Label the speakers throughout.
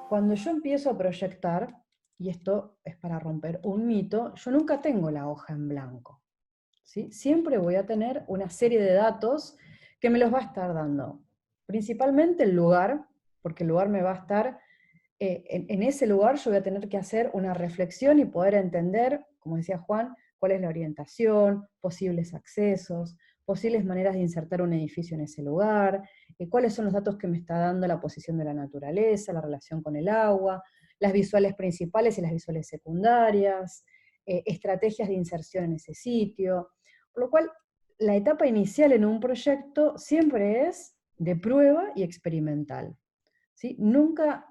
Speaker 1: Cuando yo empiezo a proyectar, y esto es para romper un mito, yo nunca tengo la hoja en blanco, ¿sí? Siempre voy a tener una serie de datos que me los va a estar dando. Principalmente el lugar, porque el lugar me va a estar, en ese lugar yo voy a tener que hacer una reflexión y poder entender, como decía Juan, cuál es la orientación, posibles accesos, posibles maneras de insertar un edificio en ese lugar, cuáles son los datos que me está dando la posición de la naturaleza, la relación con el agua, las visuales principales y las visuales secundarias, estrategias de inserción en ese sitio, por lo cual la etapa inicial en un proyecto siempre es de prueba y experimental, ¿sí? Nunca,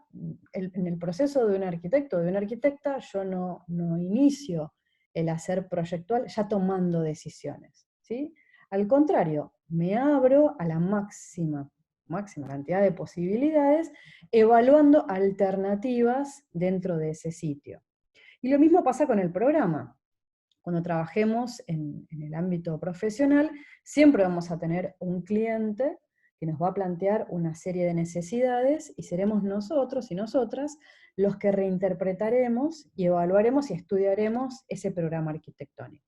Speaker 1: en el proceso de un arquitecto o de una arquitecta, yo no inicio el hacer proyectual ya tomando decisiones, ¿sí? Al contrario, me abro a la máxima cantidad de posibilidades, evaluando alternativas dentro de ese sitio. Y lo mismo pasa con el programa. Cuando trabajemos en el ámbito profesional, siempre vamos a tener un cliente que nos va a plantear una serie de necesidades y seremos nosotros y nosotras los que reinterpretaremos y evaluaremos y estudiaremos ese programa arquitectónico.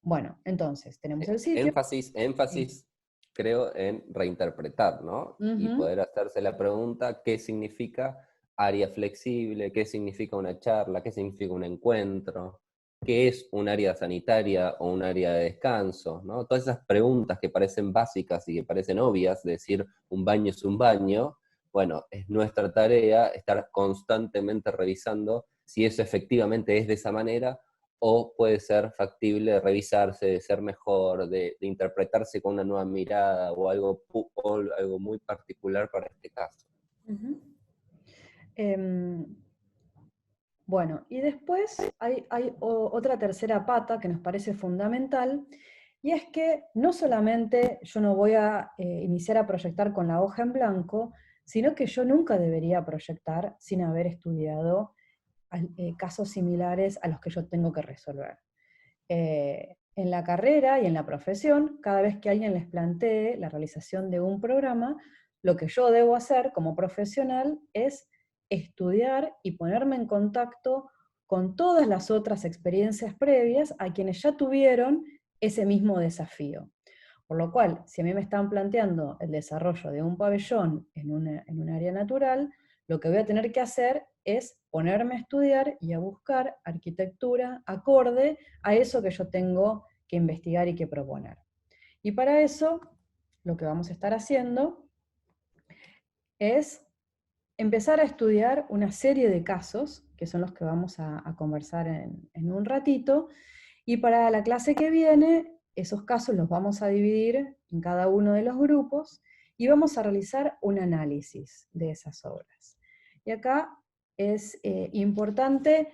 Speaker 1: Bueno, entonces, tenemos el sitio. Sí.
Speaker 2: Énfasis, creo, en reinterpretar, ¿no? Y
Speaker 1: Ujú.
Speaker 2: poder hacerse la pregunta, ¿qué significa área flexible? ¿Qué significa una charla? ¿Qué significa un encuentro? ¿Qué es un área sanitaria o un área de descanso? ¿No? Todas esas preguntas que parecen básicas y que parecen obvias, decir un baño es un baño, bueno, es nuestra tarea estar constantemente revisando si eso efectivamente es de esa manera o puede ser factible revisarse, de ser mejor, de interpretarse con una nueva mirada o algo muy particular para este caso.
Speaker 1: Ujú. Em, Bueno, y después hay otra tercera pata que nos parece fundamental, y es que no solamente yo no voy a iniciar a proyectar con la hoja en blanco, sino que yo nunca debería proyectar sin haber estudiado casos similares a los que yo tengo que resolver. En la carrera y en la profesión, cada vez que alguien les plantee la realización de un programa, lo que yo debo hacer como profesional es estudiar y ponerme en contacto con todas las otras experiencias previas a quienes ya tuvieron ese mismo desafío. Por lo cual, si a mí me están planteando el desarrollo de un pabellón en un área natural, lo que voy a tener que hacer es ponerme a estudiar y a buscar arquitectura acorde a eso que yo tengo que investigar y que proponer. Y para eso, lo que vamos a estar haciendo es empezar a estudiar una serie de casos, que son los que vamos a conversar en un ratito, y para la clase que viene, esos casos los vamos a dividir en cada uno de los grupos y vamos a realizar un análisis de esas obras. Y acá es importante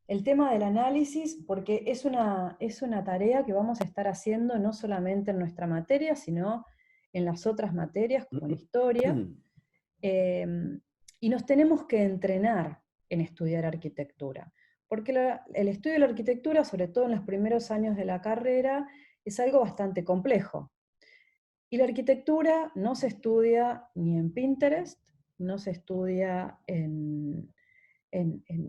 Speaker 1: el tema del análisis porque es una tarea que vamos a estar haciendo no solamente en nuestra materia, sino en las otras materias, como en historia, eh, y nos tenemos que entrenar en estudiar arquitectura, porque el estudio de la arquitectura, sobre todo en los primeros años de la carrera, es algo bastante complejo. Y la arquitectura no se estudia ni en Pinterest, no se estudia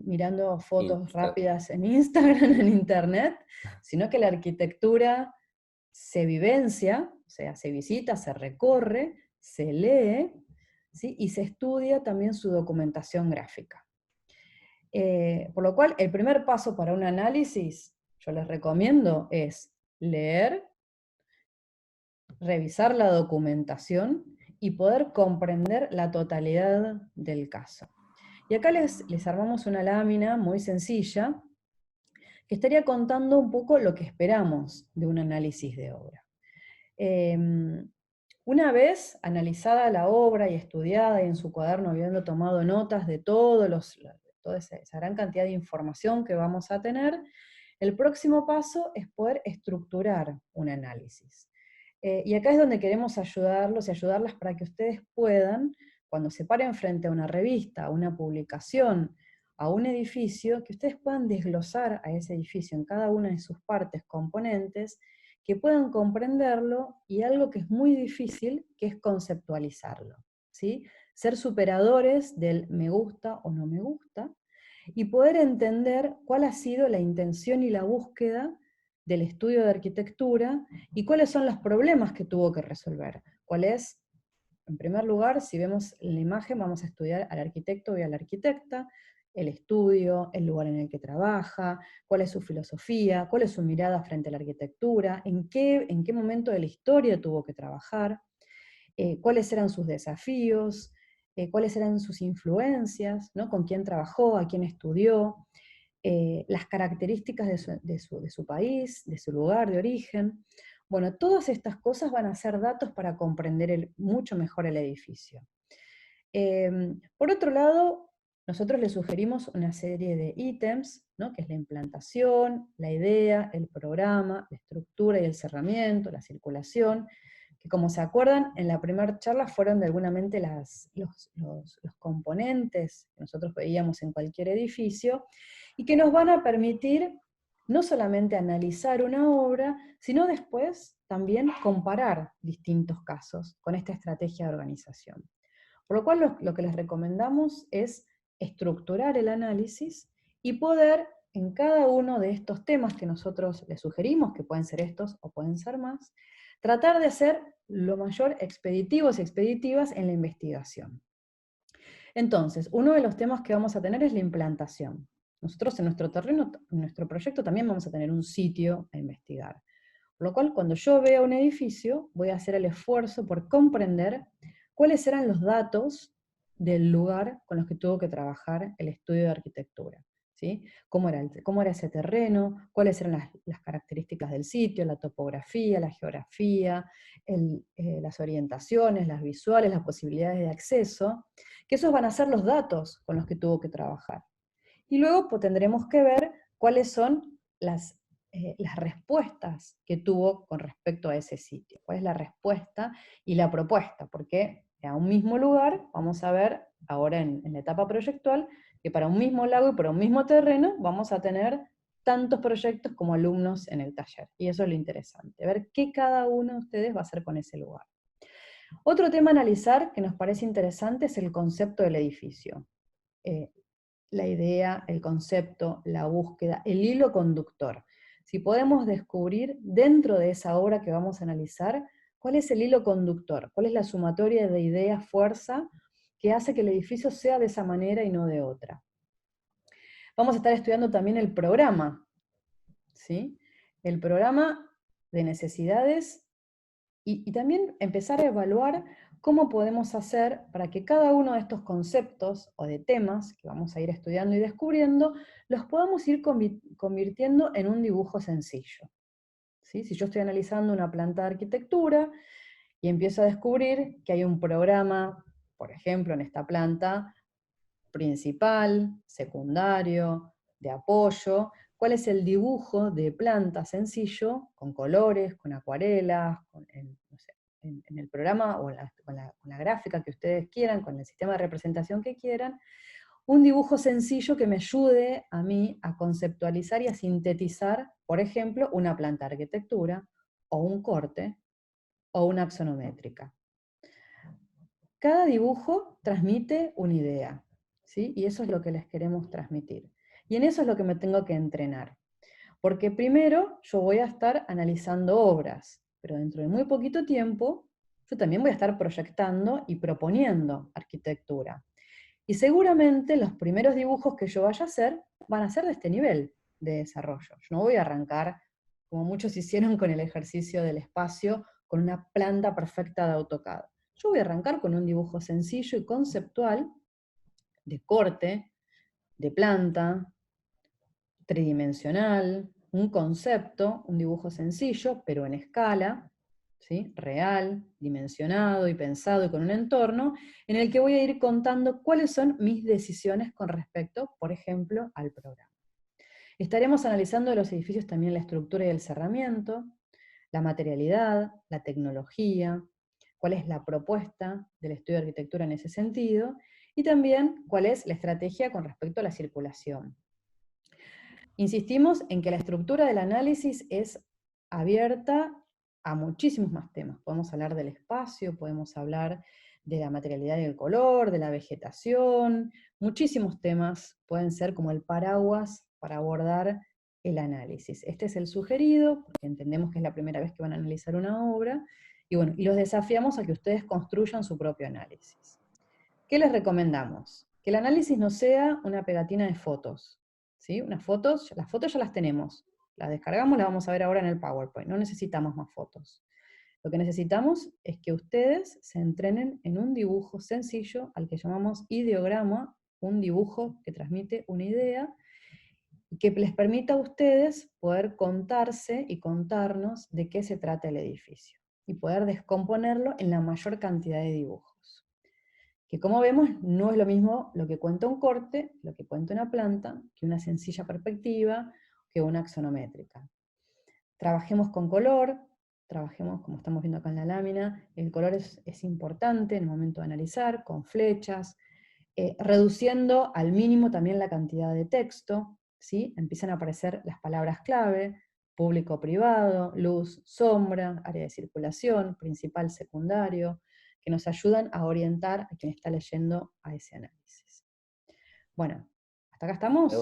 Speaker 1: mirando fotos
Speaker 2: Insta.
Speaker 1: rápidas en Instagram, en Internet, sino que la arquitectura se vivencia, o sea, se visita, se recorre, se lee, ¿sí? Y se estudia también su documentación gráfica. Por lo cual, el primer paso para un análisis, yo les recomiendo, es leer, revisar la documentación y poder comprender la totalidad del caso. Y acá les armamos una lámina muy sencilla que estaría contando un poco lo que esperamos de un análisis de obra. Una vez analizada la obra y estudiada y en su cuaderno habiendo tomado notas de toda esa gran cantidad de información que vamos a tener, el próximo paso es poder estructurar un análisis. Y acá es donde queremos ayudarlos y ayudarlas para que ustedes puedan, cuando se paren frente a una revista, a una publicación, a un edificio, que ustedes puedan desglosar a ese edificio en cada una de sus partes componentes, que puedan comprenderlo y algo que es muy difícil, que es conceptualizarlo, ¿sí? ser superadores del me gusta o no me gusta, y poder entender cuál ha sido la intención y la búsqueda del estudio de arquitectura y cuáles son los problemas que tuvo que resolver. ¿Cuál es? En primer lugar, si vemos la imagen, vamos a estudiar al arquitecto y a la arquitecta, el estudio, el lugar en el que trabaja, cuál es su filosofía, cuál es su mirada frente a la arquitectura, en qué momento de la historia tuvo que trabajar, cuáles eran sus desafíos, cuáles eran sus influencias, ¿no? Con quién trabajó, a quién estudió, las características de su país, de su lugar de origen. Bueno, todas estas cosas van a ser datos para comprender mucho mejor el edificio. Por otro lado, nosotros le sugerimos una serie de ítems, ¿no? Que es la implantación, la idea, el programa, la estructura y el cerramiento, la circulación, que como se acuerdan, en la primera charla fueron de alguna mente los componentes que nosotros veíamos en cualquier edificio, y que nos van a permitir no solamente analizar una obra, sino después también comparar distintos casos con esta estrategia de organización. Por lo cual lo que les recomendamos es estructurar el análisis y poder en cada uno de estos temas que nosotros les sugerimos, que pueden ser estos o pueden ser más, tratar de ser lo mayor expeditivos y expeditivas en la investigación. Entonces, uno de los temas que vamos a tener es la implantación. Nosotros en nuestro terreno, en nuestro proyecto también vamos a tener un sitio a investigar. Por lo cual, cuando yo vea un edificio, voy a hacer el esfuerzo por comprender cuáles eran los datos del lugar con los que tuvo que trabajar el estudio de arquitectura. ¿Sí? ¿Cómo era ese terreno? ¿Cuáles eran las características del sitio? La topografía, la geografía, las orientaciones, las visuales, las posibilidades de acceso, que esos van a ser los datos con los que tuvo que trabajar. Y luego pues, tendremos que ver cuáles son las respuestas que tuvo con respecto a ese sitio. ¿Cuál es la respuesta y la propuesta? Porque a un mismo lugar, vamos a ver ahora en la etapa proyectual, que para un mismo lago y para un mismo terreno vamos a tener tantos proyectos como alumnos en el taller. Y eso es lo interesante, ver qué cada uno de ustedes va a hacer con ese lugar. Otro tema a analizar que nos parece interesante es el concepto del edificio. La idea, el concepto, la búsqueda, el hilo conductor. Si podemos descubrir dentro de esa obra que vamos a analizar, cuál es el hilo conductor, cuál es la sumatoria de ideas, fuerza, que hace que el edificio sea de esa manera y no de otra. Vamos a estar estudiando también el programa, ¿sí? El programa de necesidades y también empezar a evaluar cómo podemos hacer para que cada uno de estos conceptos o de temas que vamos a ir estudiando y descubriendo, los podamos ir convirtiendo en un dibujo sencillo. ¿Sí? Si yo estoy analizando una planta de arquitectura y empiezo a descubrir que hay un programa, por ejemplo, en esta planta, principal, secundario, de apoyo, cuál es el dibujo de planta sencillo, con colores, con acuarelas, no sé, en el programa o con la gráfica que ustedes quieran, con el sistema de representación que quieran, un dibujo sencillo que me ayude a mí a conceptualizar y a sintetizar, por ejemplo, una planta de arquitectura, o un corte, o una axonométrica. Cada dibujo transmite una idea, ¿sí? Y eso es lo que les queremos transmitir. Y en eso es lo que me tengo que entrenar. Porque primero yo voy a estar analizando obras, pero dentro de muy poquito tiempo yo también voy a estar proyectando y proponiendo arquitectura. Y seguramente los primeros dibujos que yo vaya a hacer van a ser de este nivel de desarrollo. Yo no voy a arrancar, como muchos hicieron con el ejercicio del espacio, con una planta perfecta de AutoCAD. Yo voy a arrancar con un dibujo sencillo y conceptual, de corte, de planta, tridimensional, un concepto, un dibujo sencillo, pero en escala, ¿sí? Real, dimensionado y pensado y con un entorno, en el que voy a ir contando cuáles son mis decisiones con respecto, por ejemplo, al programa. Estaremos analizando de los edificios también la estructura y el cerramiento, la materialidad, la tecnología, cuál es la propuesta del estudio de arquitectura en ese sentido, y también cuál es la estrategia con respecto a la circulación. Insistimos en que la estructura del análisis es abierta a muchísimos más temas. Podemos hablar del espacio, podemos hablar de la materialidad y el color, de la vegetación, muchísimos temas pueden ser como el paraguas para abordar el análisis. Este es el sugerido, porque entendemos que es la primera vez que van a analizar una obra, y bueno, y los desafiamos a que ustedes construyan su propio análisis. ¿Qué les recomendamos? Que el análisis no sea una pegatina de fotos, ¿sí? Las fotos ya las tenemos, las descargamos, las vamos a ver ahora en el PowerPoint, no necesitamos más fotos. Lo que necesitamos es que ustedes se entrenen en un dibujo sencillo al que llamamos ideograma, un dibujo que transmite una idea y que les permita a ustedes poder contarse y contarnos de qué se trata el edificio y poder descomponerlo en la mayor cantidad de dibujos. Que como vemos, no es lo mismo lo que cuenta un corte, lo que cuenta una planta, que una sencilla perspectiva, que una axonométrica. Trabajemos con color, trabajemos, como estamos viendo acá en la lámina, el color es importante en el momento de analizar, con flechas, reduciendo al mínimo también la cantidad de texto, ¿sí? Empiezan a aparecer las palabras clave, público-privado, luz, sombra, área de circulación, principal, secundario, que nos ayudan a orientar a quien está leyendo a ese análisis. Bueno, ¿hasta acá estamos?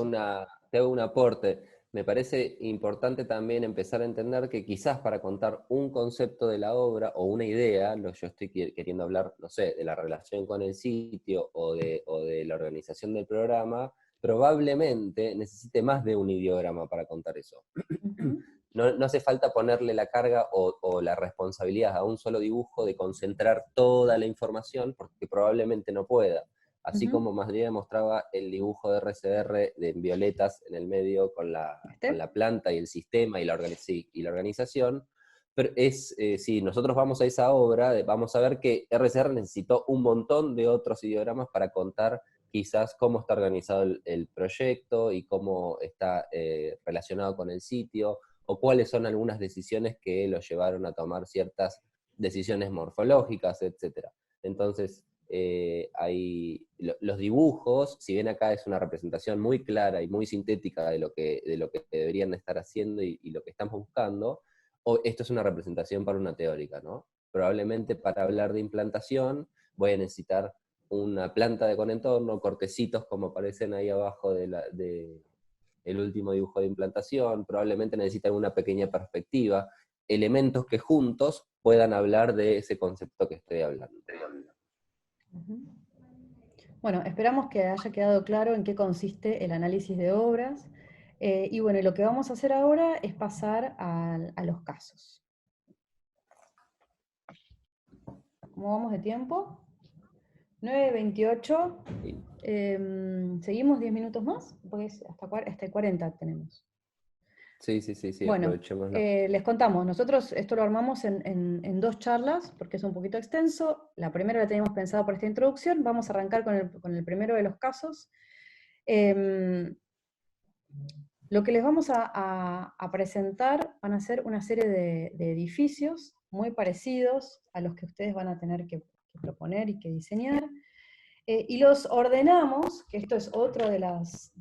Speaker 2: Te hago un aporte. Me parece importante también empezar a entender que quizás para contar un concepto de la obra o una idea, yo estoy queriendo hablar, no sé, de la relación con el sitio o de la organización del programa, probablemente necesite más de un ideograma para contar eso.
Speaker 1: Ujú.
Speaker 2: No hace falta ponerle la carga o la responsabilidad a un solo dibujo de concentrar toda la información, porque probablemente no pueda. Así
Speaker 1: Ujú.
Speaker 2: como Madrid mostraba el dibujo de RCR de violetas en el medio con
Speaker 1: ¿Este?
Speaker 2: la planta y el sistema y y la organización, pero si nosotros vamos a esa obra, vamos a ver que RCR necesitó un montón de otros ideogramas para contar quizás cómo está organizado el proyecto y cómo está relacionado con el sitio, o cuáles son algunas decisiones que lo llevaron a tomar ciertas decisiones morfológicas, etc. Entonces, los dibujos, si bien acá es una representación muy clara y muy sintética de lo que deberían estar haciendo y lo que estamos buscando, esto es una representación para una teórica, ¿no? Probablemente para hablar de implantación voy a necesitar una planta de conentorno, cortecitos como aparecen ahí abajo el último dibujo de implantación, probablemente necesitan una pequeña perspectiva, elementos que juntos puedan hablar de ese concepto que estoy hablando.
Speaker 1: Ujú. Bueno, esperamos que haya quedado claro en qué consiste el análisis de obras. Y bueno, y lo que vamos a hacer ahora es pasar a los casos. ¿Cómo vamos de tiempo? 9:28.
Speaker 2: Sí,
Speaker 1: ¿Seguimos 10 minutos más? Porque hasta 40 tenemos.
Speaker 2: sí,
Speaker 1: Bueno,
Speaker 2: aprovechémoslo.
Speaker 1: les contamos, nosotros esto lo armamos en dos charlas, porque es un poquito extenso. La primera la teníamos pensada por esta introducción, vamos a arrancar con el primero de los casos. Em, lo que les vamos a presentar van a ser una serie de edificios muy parecidos a los que ustedes van a tener que proponer y que diseñar. Y los ordenamos, que esto es otra de las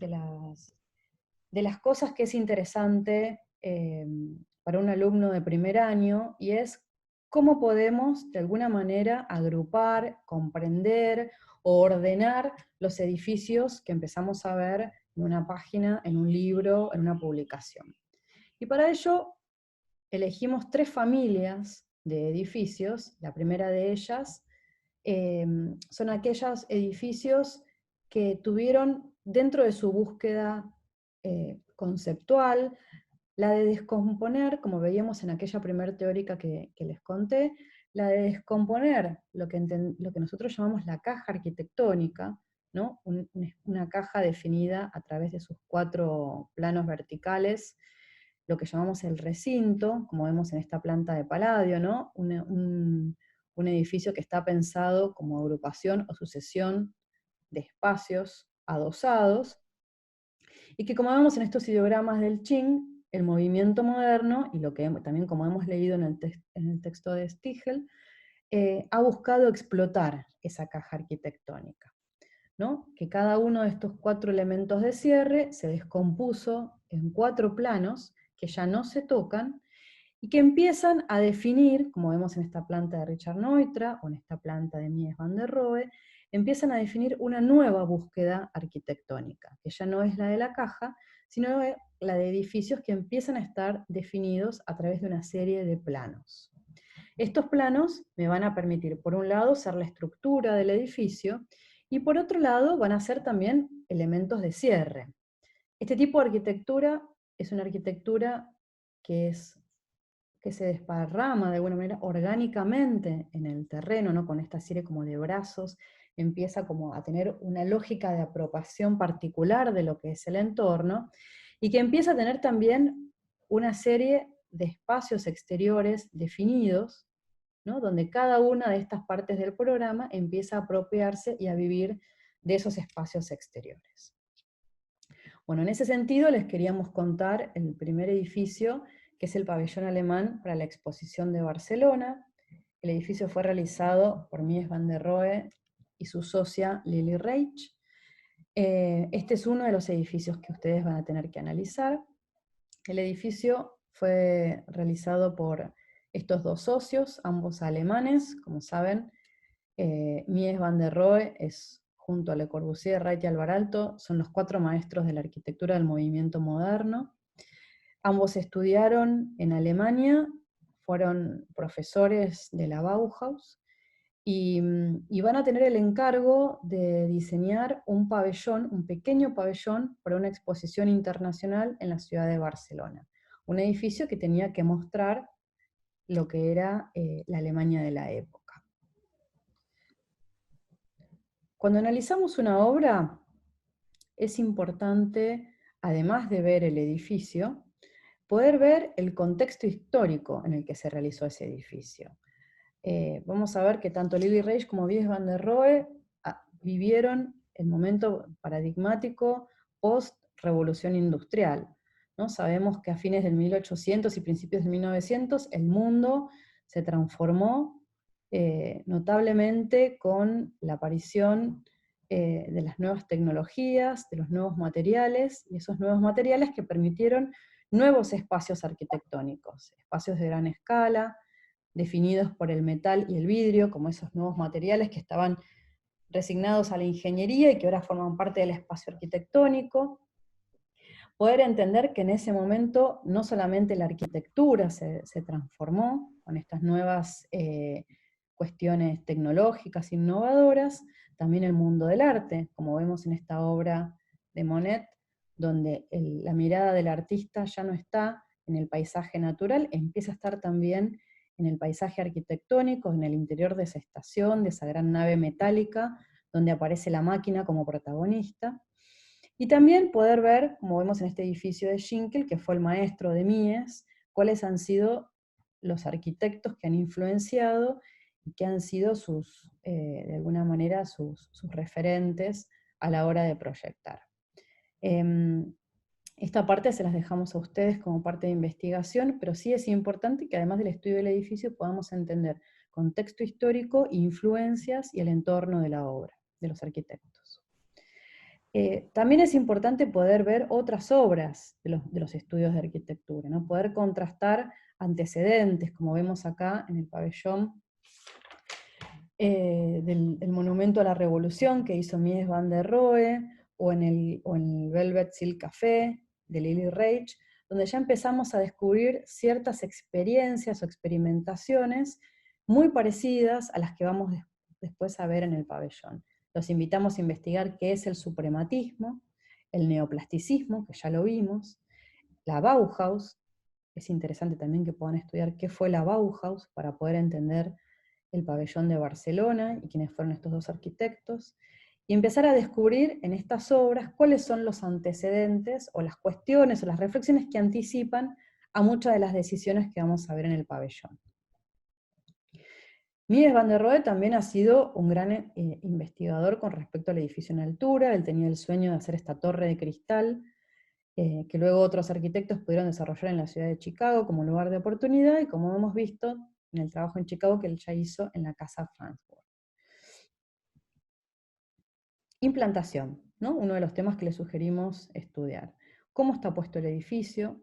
Speaker 1: cosas que es interesante para un alumno de primer año, y es cómo podemos de alguna manera agrupar, comprender o ordenar los edificios que empezamos a ver en una página, en un libro, en una publicación. Y para ello elegimos 3 familias de edificios. La primera de ellas son aquellos edificios que tuvieron dentro de su búsqueda conceptual la de descomponer, como veíamos en aquella primer teórica que les conté, la de descomponer lo que nosotros llamamos la caja arquitectónica, ¿no? Una caja definida a través de sus 4 planos verticales, lo que llamamos el recinto, como vemos en esta planta de Palladio, ¿no? Un edificio que está pensado como agrupación o sucesión de espacios adosados, y que como vemos en estos ideogramas del Qing, el movimiento moderno, y lo que también como hemos leído en el texto de Stiegel, ha buscado explotar esa caja arquitectónica, ¿no? Que cada uno de estos 4 elementos de cierre se descompuso en 4 planos que ya no se tocan, y que empiezan a definir, como vemos en esta planta de Richard Neutra o en esta planta de Mies van der Rohe, empiezan a definir una nueva búsqueda arquitectónica, que ya no es la de la caja, sino la de edificios que empiezan a estar definidos a través de una serie de planos. Estos planos me van a permitir, por un lado, ser la estructura del edificio, y por otro lado, van a ser también elementos de cierre. Este tipo de arquitectura es una arquitectura que se desparrama de alguna manera orgánicamente en el terreno, ¿no? Con esta serie como de brazos, empieza como a tener una lógica de apropiación particular de lo que es el entorno, y que empieza a tener también una serie de espacios exteriores definidos, ¿no? Donde cada una de estas partes del programa empieza a apropiarse y a vivir de esos espacios exteriores. Bueno, en ese sentido les queríamos contar el primer edificio, que es el pabellón alemán para la exposición de Barcelona. El edificio fue realizado por Mies van der Rohe y su socia Lili Reich. Este es uno de los edificios que ustedes van a tener que analizar. El edificio fue realizado por estos dos socios, ambos alemanes, como saben. Mies van der Rohe es, junto a Le Corbusier, Wright y Alvar Aalto, son los 4 maestros de la arquitectura del movimiento moderno. Ambos estudiaron en Alemania, fueron profesores de la Bauhaus, y van a tener el encargo de diseñar un pabellón, un pequeño pabellón, para una exposición internacional en la ciudad de Barcelona. Un edificio que tenía que mostrar lo que era la Alemania de la época. Cuando analizamos una obra, es importante, además de ver el edificio, poder ver el contexto histórico en el que se realizó ese edificio. Vamos a ver que tanto Lili Reich como Mies van der Rohe vivieron el momento paradigmático post-revolución industrial, ¿no? Sabemos que a fines del 1800 y principios del 1900 el mundo se transformó notablemente con la aparición de las nuevas tecnologías, de los nuevos materiales, y esos nuevos materiales que permitieron nuevos espacios arquitectónicos, espacios de gran escala, definidos por el metal y el vidrio, como esos nuevos materiales que estaban resignados a la ingeniería y que ahora forman parte del espacio arquitectónico. Poder entender que en ese momento no solamente la arquitectura se transformó con estas nuevas cuestiones tecnológicas, innovadoras, también el mundo del arte, como vemos en esta obra de Monet, donde la mirada del artista ya no está en el paisaje natural, empieza a estar también en el paisaje arquitectónico, en el interior de esa estación, de esa gran nave metálica, donde aparece la máquina como protagonista. Y también poder ver, como vemos en este edificio de Schinkel, que fue el maestro de Mies, cuáles han sido los arquitectos que han influenciado y que han sido de alguna manera, sus referentes a la hora de proyectar. Esta parte se las dejamos a ustedes como parte de investigación, pero sí es importante que además del estudio del edificio podamos entender contexto histórico, influencias y el entorno de la obra, de los arquitectos. También es importante poder ver otras obras de los estudios de arquitectura, ¿no? Poder contrastar antecedentes, como vemos acá en el pabellón del Monumento a la Revolución que hizo Mies van der Rohe, o en el Velvet Silk Café de Lili Reich, donde ya empezamos a descubrir ciertas experiencias o experimentaciones muy parecidas a las que vamos después a ver en el pabellón. Los invitamos a investigar qué es el suprematismo, el neoplasticismo, que ya lo vimos, la Bauhaus. Es interesante también que puedan estudiar qué fue la Bauhaus para poder entender el pabellón de Barcelona y quiénes fueron estos dos arquitectos, y empezar a descubrir en estas obras cuáles son los antecedentes o las cuestiones o las reflexiones que anticipan a muchas de las decisiones que vamos a ver en el pabellón. Mies van der Rohe también ha sido un gran investigador con respecto al edificio en altura. Él tenía el sueño de hacer esta torre de cristal, que luego otros arquitectos pudieron desarrollar en la ciudad de Chicago como lugar de oportunidad, y como hemos visto en el trabajo en Chicago que él ya hizo en la Casa Frankfurt. Implantación, ¿no? Uno de los temas que le sugerimos estudiar. ¿Cómo está puesto el edificio?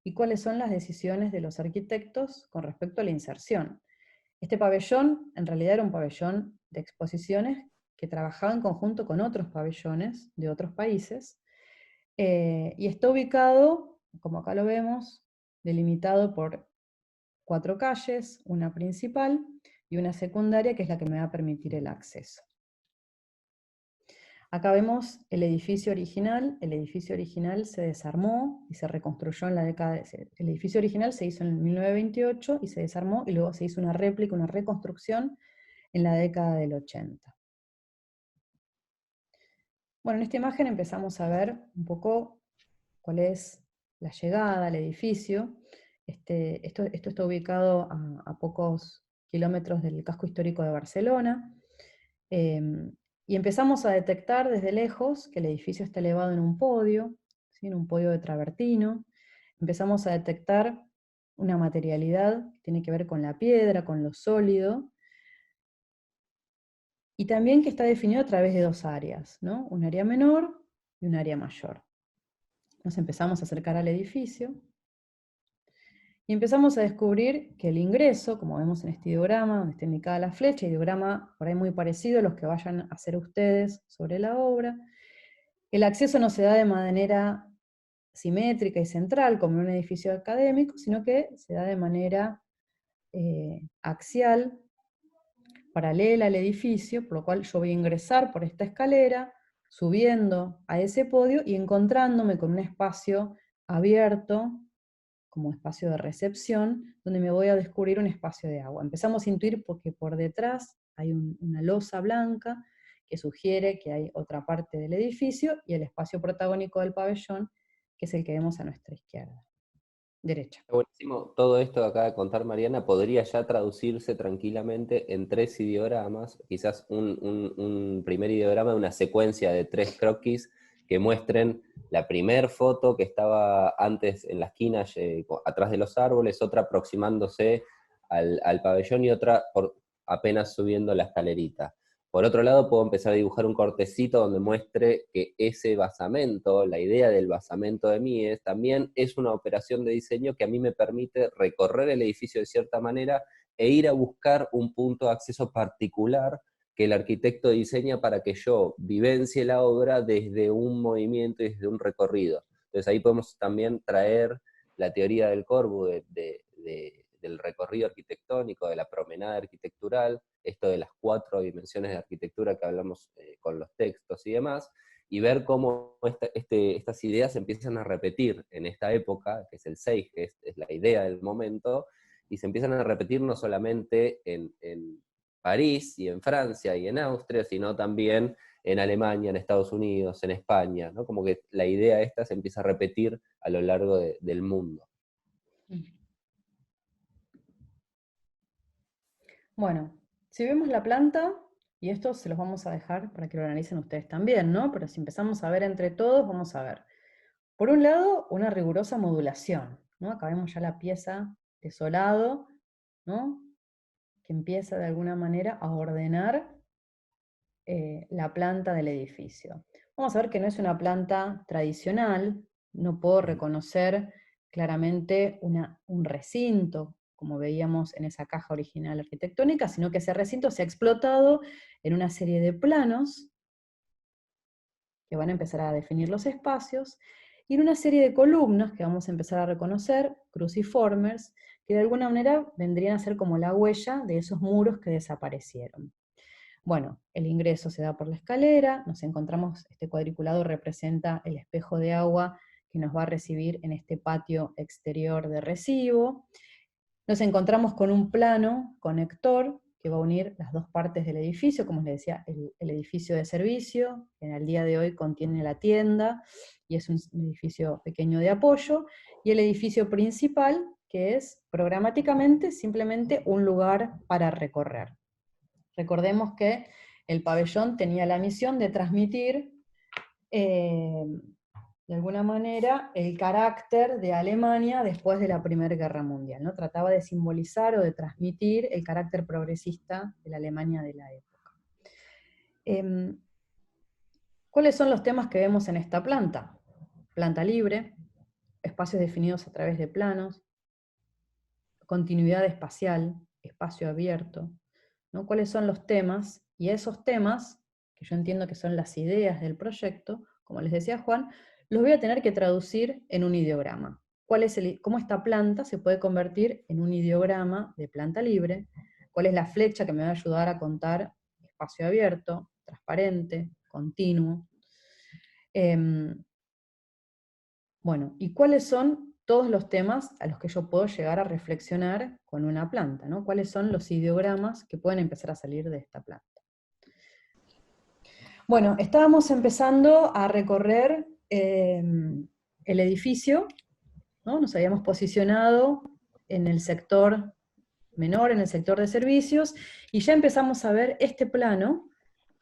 Speaker 1: y cuáles son las decisiones de los arquitectos con respecto a la inserción. Este pabellón en realidad era un pabellón de exposiciones que trabajaba en conjunto con otros pabellones de otros países, y está ubicado, como acá lo vemos, delimitado por 4 calles, una principal y una secundaria, que es la que me va a permitir el acceso. Acá vemos el edificio original. El edificio original se desarmó y se reconstruyó en la década el edificio original se hizo en 1928 y se desarmó, y luego se hizo una réplica, una reconstrucción en la década del 80. Bueno, en esta imagen empezamos a ver un poco cuál es la llegada al edificio. Esto está ubicado a pocos kilómetros del casco histórico de Barcelona. Y empezamos a detectar desde lejos que el edificio está elevado en un podio, ¿sí? En un podio de travertino. Empezamos a detectar una materialidad que tiene que ver con la piedra, con lo sólido, y también que está definido a través de 2 áreas, ¿no? Un área menor y un área mayor. Nos empezamos a acercar al edificio, y empezamos a descubrir que el ingreso, como vemos en este ideograma, donde está indicada la flecha, ideograma por ahí muy parecido a los que vayan a hacer ustedes sobre la obra, el acceso no se da de manera simétrica y central, como en un edificio académico, sino que se da de manera axial, paralela al edificio, por lo cual yo voy a ingresar por esta escalera, subiendo a ese podio y encontrándome con un espacio abierto, como espacio de recepción, donde me voy a descubrir un espacio de agua. Empezamos a intuir porque por detrás hay una losa blanca que sugiere que hay otra parte del edificio, y el espacio protagónico del pabellón, que es el que vemos a nuestra izquierda, derecha.
Speaker 2: Está buenísimo. Todo esto que acaba de contar Mariana podría ya traducirse tranquilamente en 3 ideogramas, quizás un primer ideograma de una secuencia de 3 croquis que muestren la primer foto que estaba antes en la esquina, atrás de los árboles, otra aproximándose al pabellón y otra apenas subiendo la escalerita. Por otro lado, puedo empezar a dibujar un cortecito donde muestre que ese basamento, la idea del basamento de Mies, también es una operación de diseño que a mí me permite recorrer el edificio de cierta manera e ir a buscar un punto de acceso particular que el arquitecto diseña para que yo vivencie la obra desde un movimiento y desde un recorrido. Entonces ahí podemos también traer la teoría del Corbu, del recorrido arquitectónico, de la promenada arquitectural, esto de las 4 dimensiones de arquitectura que hablamos con los textos y demás, y ver cómo estas ideas empiezan a repetir en esta época, que es el 6, que es la idea del momento, y se empiezan a repetir no solamente en París y en Francia y en Austria, sino también en Alemania, en Estados Unidos, en España, ¿no? Como que la idea esta se empieza a repetir a lo largo del mundo.
Speaker 1: Bueno, si vemos la planta, y esto se los vamos a dejar para que lo analicen ustedes también, ¿no? Pero si empezamos a ver entre todos, vamos a ver, por un lado, una rigurosa modulación, ¿no? Acá vemos ya la pieza de solado, ¿no? Que empieza de alguna manera a ordenar la planta del edificio. Vamos a ver que no es una planta tradicional, no puedo reconocer claramente un recinto, como veíamos en esa caja original arquitectónica, sino que ese recinto se ha explotado en una serie de planos que van a empezar a definir los espacios, y en una serie de columnas que vamos a empezar a reconocer, cruciformes, que de alguna manera vendrían a ser como la huella de esos muros que desaparecieron. Bueno, el ingreso se da por la escalera, nos encontramos, este cuadriculado representa el espejo de agua que nos va a recibir en este patio exterior de recibo. Nos encontramos con un plano conector que va a unir las 2 partes del edificio, como les decía, el edificio de servicio, que en el día de hoy contiene la tienda, y es un edificio pequeño de apoyo, y el edificio principal, que es programáticamente simplemente un lugar para recorrer. Recordemos que el pabellón tenía la misión de transmitir, de alguna manera, el carácter de Alemania después de la Primera Guerra Mundial, ¿no? Trataba de simbolizar o de transmitir el carácter progresista de la Alemania de la época. ¿Cuáles son los temas que vemos en esta planta? Planta libre, espacios definidos a través de planos, continuidad espacial, espacio abierto, ¿no? ¿Cuáles son los temas? Y esos temas, que yo entiendo que son las ideas del proyecto, como les decía Juan, los voy a tener que traducir en un ideograma. ¿Cómo esta planta se puede convertir en un ideograma de planta libre? ¿Cuál es la flecha que me va a ayudar a contar espacio abierto, transparente, continuo? Bueno, ¿y cuáles son todos los temas a los que yo puedo llegar a reflexionar con una planta, ¿no? ¿Cuáles son los ideogramas que pueden empezar a salir de esta planta? Bueno, estábamos empezando a recorrer el edificio, ¿no? Nos habíamos posicionado en el sector menor, en el sector de servicios, y ya empezamos a ver este plano,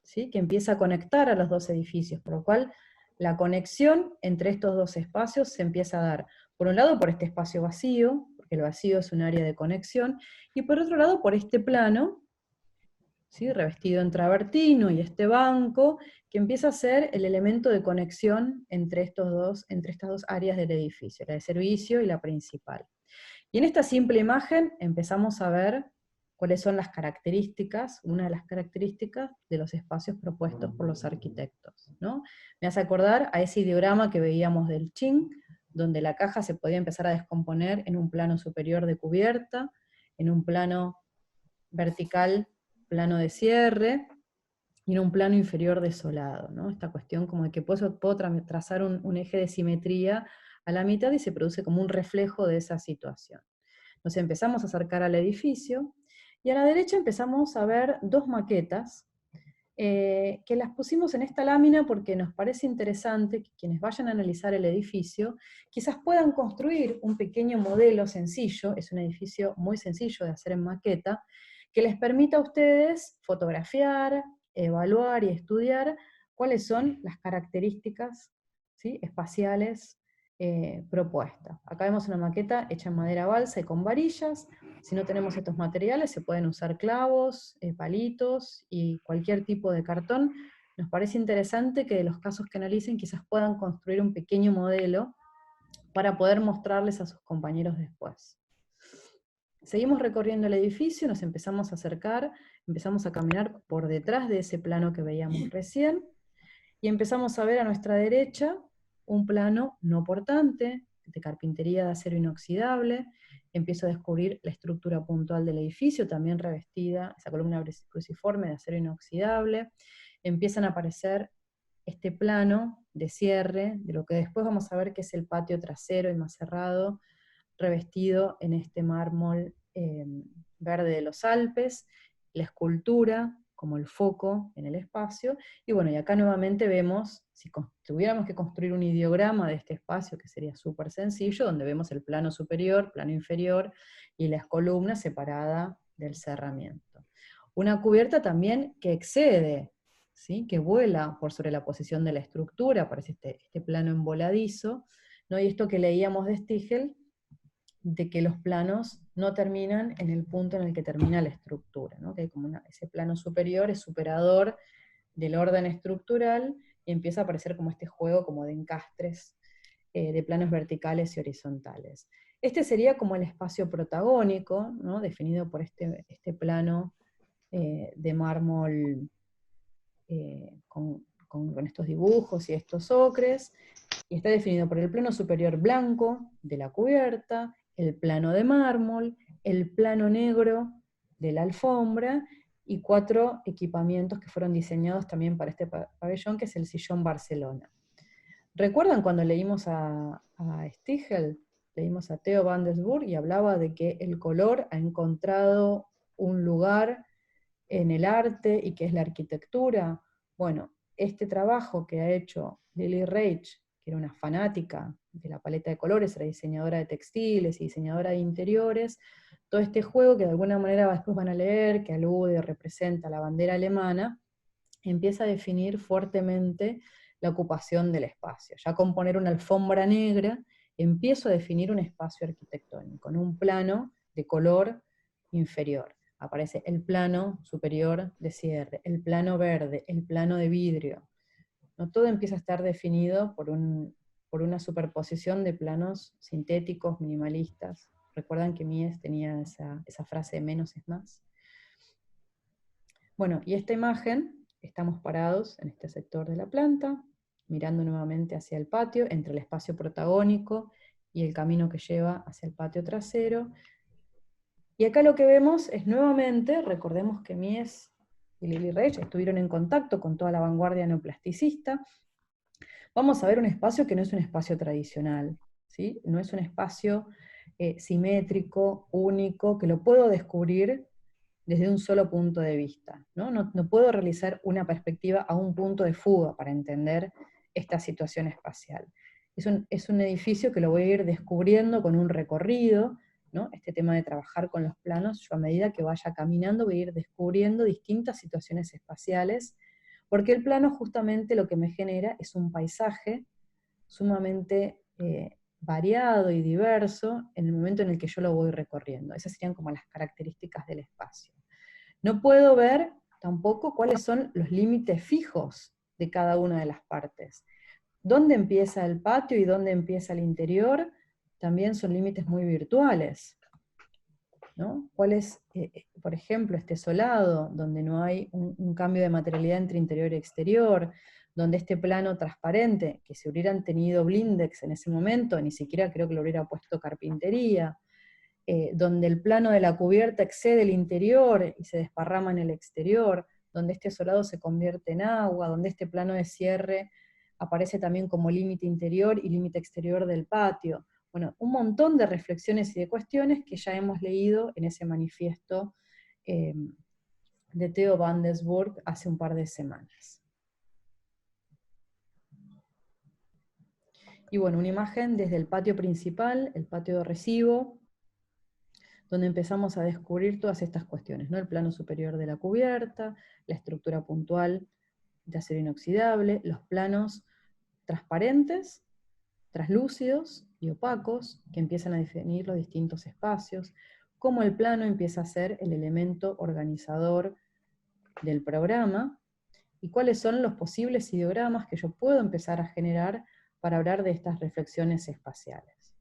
Speaker 1: ¿sí? Que empieza a conectar a los dos edificios, por lo cual la conexión entre estos dos espacios se empieza a dar, por un lado por este espacio vacío, porque el vacío es un área de conexión, y por otro lado por este plano, ¿sí? Revestido en travertino, y este banco, que empieza a ser el elemento de conexión entre estas dos áreas del edificio, la de servicio y la principal. Y en esta simple imagen empezamos a ver cuáles son las características, una de las características de los espacios propuestos por los arquitectos, ¿no? Me hace acordar a ese ideograma que veíamos del Qing, donde la caja se podía empezar a descomponer en un plano superior de cubierta, en un plano vertical, plano de cierre, y en un plano inferior desolado, ¿no? Esta cuestión como de que puedo trazar un eje de simetría a la mitad y se produce como un reflejo de esa situación. Nos empezamos a acercar al edificio, y a la derecha empezamos a ver dos maquetas, que las pusimos en esta lámina porque nos parece interesante que quienes vayan a analizar el edificio, quizás puedan construir un pequeño modelo sencillo, es un edificio muy sencillo de hacer en maqueta, que les permita a ustedes fotografiar, evaluar y estudiar cuáles son las características, ¿sí? Espaciales propuestas. Acá vemos una maqueta hecha en madera balsa y con varillas. Si no tenemos estos materiales, se pueden usar clavos, palitos y cualquier tipo de cartón. Nos parece interesante que de los casos que analicen quizás puedan construir un pequeño modelo para poder mostrarles a sus compañeros después. Seguimos recorriendo el edificio, nos empezamos a acercar, empezamos a caminar por detrás de ese plano que veíamos recién, y empezamos a ver a nuestra derecha un plano no portante, de carpintería de acero inoxidable. Empiezo a descubrir la estructura puntual del edificio, también revestida, esa columna cruciforme de acero inoxidable. Empiezan a aparecer este plano de cierre, de lo que después vamos a ver que es el patio trasero y más cerrado, revestido en este mármol verde de los Alpes, la escultura como el foco en el espacio, y bueno, y acá nuevamente vemos, si tuviéramos que construir un ideograma de este espacio, que sería súper sencillo, donde vemos el plano superior, plano inferior, y las columnas separadas del cerramiento. Una cubierta también que excede, ¿sí? Que vuela por sobre la posición de la estructura, aparece este plano emboladizo, ¿no? Y esto que leíamos de Stiegel, de que los planos no terminan en el punto en el que termina la estructura, ¿no? Que hay como ese plano superior es superador del orden estructural, y empieza a aparecer como este juego como de encastres, de planos verticales y horizontales. Este sería como el espacio protagónico, ¿no? Definido por este plano de mármol con estos dibujos y estos ocres, y está definido por el plano superior blanco de la cubierta, el plano de mármol, el plano negro de la alfombra, y 4 equipamientos que fueron diseñados también para este pabellón, que es el sillón Barcelona. ¿Recuerdan cuando leímos a Stiegel? Leímos a Theo van Desburg y hablaba de que el color ha encontrado un lugar en el arte y que es la arquitectura. Bueno, este trabajo que ha hecho Lily Reich, que era una fanática de la paleta de colores, era diseñadora de textiles y diseñadora de interiores, todo este juego que de alguna manera después van a leer, que alude o representa la bandera alemana, empieza a definir fuertemente la ocupación del espacio. Ya con poner una alfombra negra, empiezo a definir un espacio arquitectónico, en un plano de color inferior. Aparece el plano superior de cierre, el plano verde, el plano de vidrio. ¿No? Todo empieza a estar definido por un por una superposición de planos sintéticos, minimalistas. Recuerdan que Mies tenía esa frase de menos es más. Bueno, y esta imagen, estamos parados en este sector de la planta, mirando nuevamente hacia el patio, entre el espacio protagónico y el camino que lleva hacia el patio trasero. Y acá lo que vemos es nuevamente, recordemos que Mies y Lili Reich estuvieron en contacto con toda la vanguardia neoplasticista. Vamos a ver un espacio que no es un espacio tradicional, ¿sí? No es un espacio simétrico, único, que lo puedo descubrir desde un solo punto de vista, ¿no? No puedo realizar una perspectiva a un punto de fuga para entender esta situación espacial. Es un edificio que lo voy a ir descubriendo con un recorrido, ¿no? Este tema de trabajar con los planos, yo a medida que vaya caminando voy a ir descubriendo distintas situaciones espaciales, porque el plano justamente lo que me genera es un paisaje sumamente variado y diverso en el momento en el que yo lo voy recorriendo. Esas serían como las características del espacio. No puedo ver tampoco cuáles son los límites fijos de cada una de las partes. ¿Dónde empieza el patio y dónde empieza el interior? También son límites muy virtuales, ¿no? ¿Cuál es, por ejemplo, este solado, donde no hay un cambio de materialidad entre interior y exterior, donde este plano transparente, que si hubieran tenido blindex en ese momento, ni siquiera creo que lo hubiera puesto carpintería, donde el plano de la cubierta excede el interior y se desparrama en el exterior, donde este solado se convierte en agua, donde este plano de cierre aparece también como límite interior y límite exterior del patio. Bueno, un montón de reflexiones y de cuestiones que ya hemos leído en ese manifiesto de Theo van der Burg hace un par de semanas. Y bueno, una imagen desde el patio principal, el patio de recibo, donde empezamos a descubrir todas estas cuestiones, ¿no? El plano superior de la cubierta, la estructura puntual de acero inoxidable, los planos transparentes, translúcidos y opacos, que empiezan a definir los distintos espacios, cómo el plano empieza a ser el elemento organizador del programa, y cuáles son los posibles ideogramas que yo puedo empezar a generar para hablar de estas reflexiones espaciales.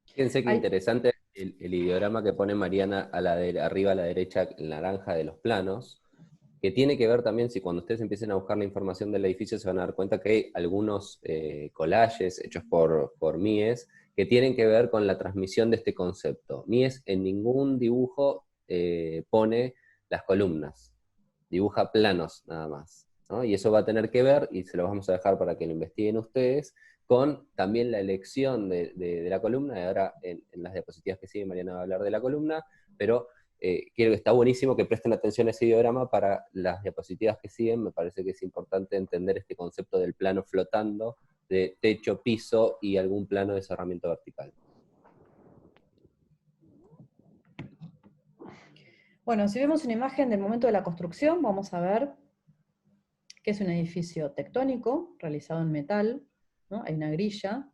Speaker 2: Fíjense qué interesante el ideograma que pone Mariana arriba a la derecha, el naranja de los planos, que tiene que ver también, si cuando ustedes empiecen a buscar la información del edificio se van a dar cuenta que hay algunos collages hechos por Mies que tienen que ver con la transmisión de este concepto. Mies en ningún dibujo pone las columnas, dibuja planos nada más, ¿no? Y eso va a tener que ver, y se lo vamos a dejar para que lo investiguen ustedes, con también la elección de la columna, y ahora en las diapositivas que siguen Mariana va a hablar de la columna, pero creo que está buenísimo que presten atención a ese ideograma para las diapositivas que siguen. Me parece que es importante entender este concepto del plano flotando, de techo, piso y algún plano de cerramiento vertical.
Speaker 1: Bueno, si vemos una imagen del momento de la construcción, vamos a ver que es un edificio tectónico, realizado en metal, ¿no? Hay una grilla,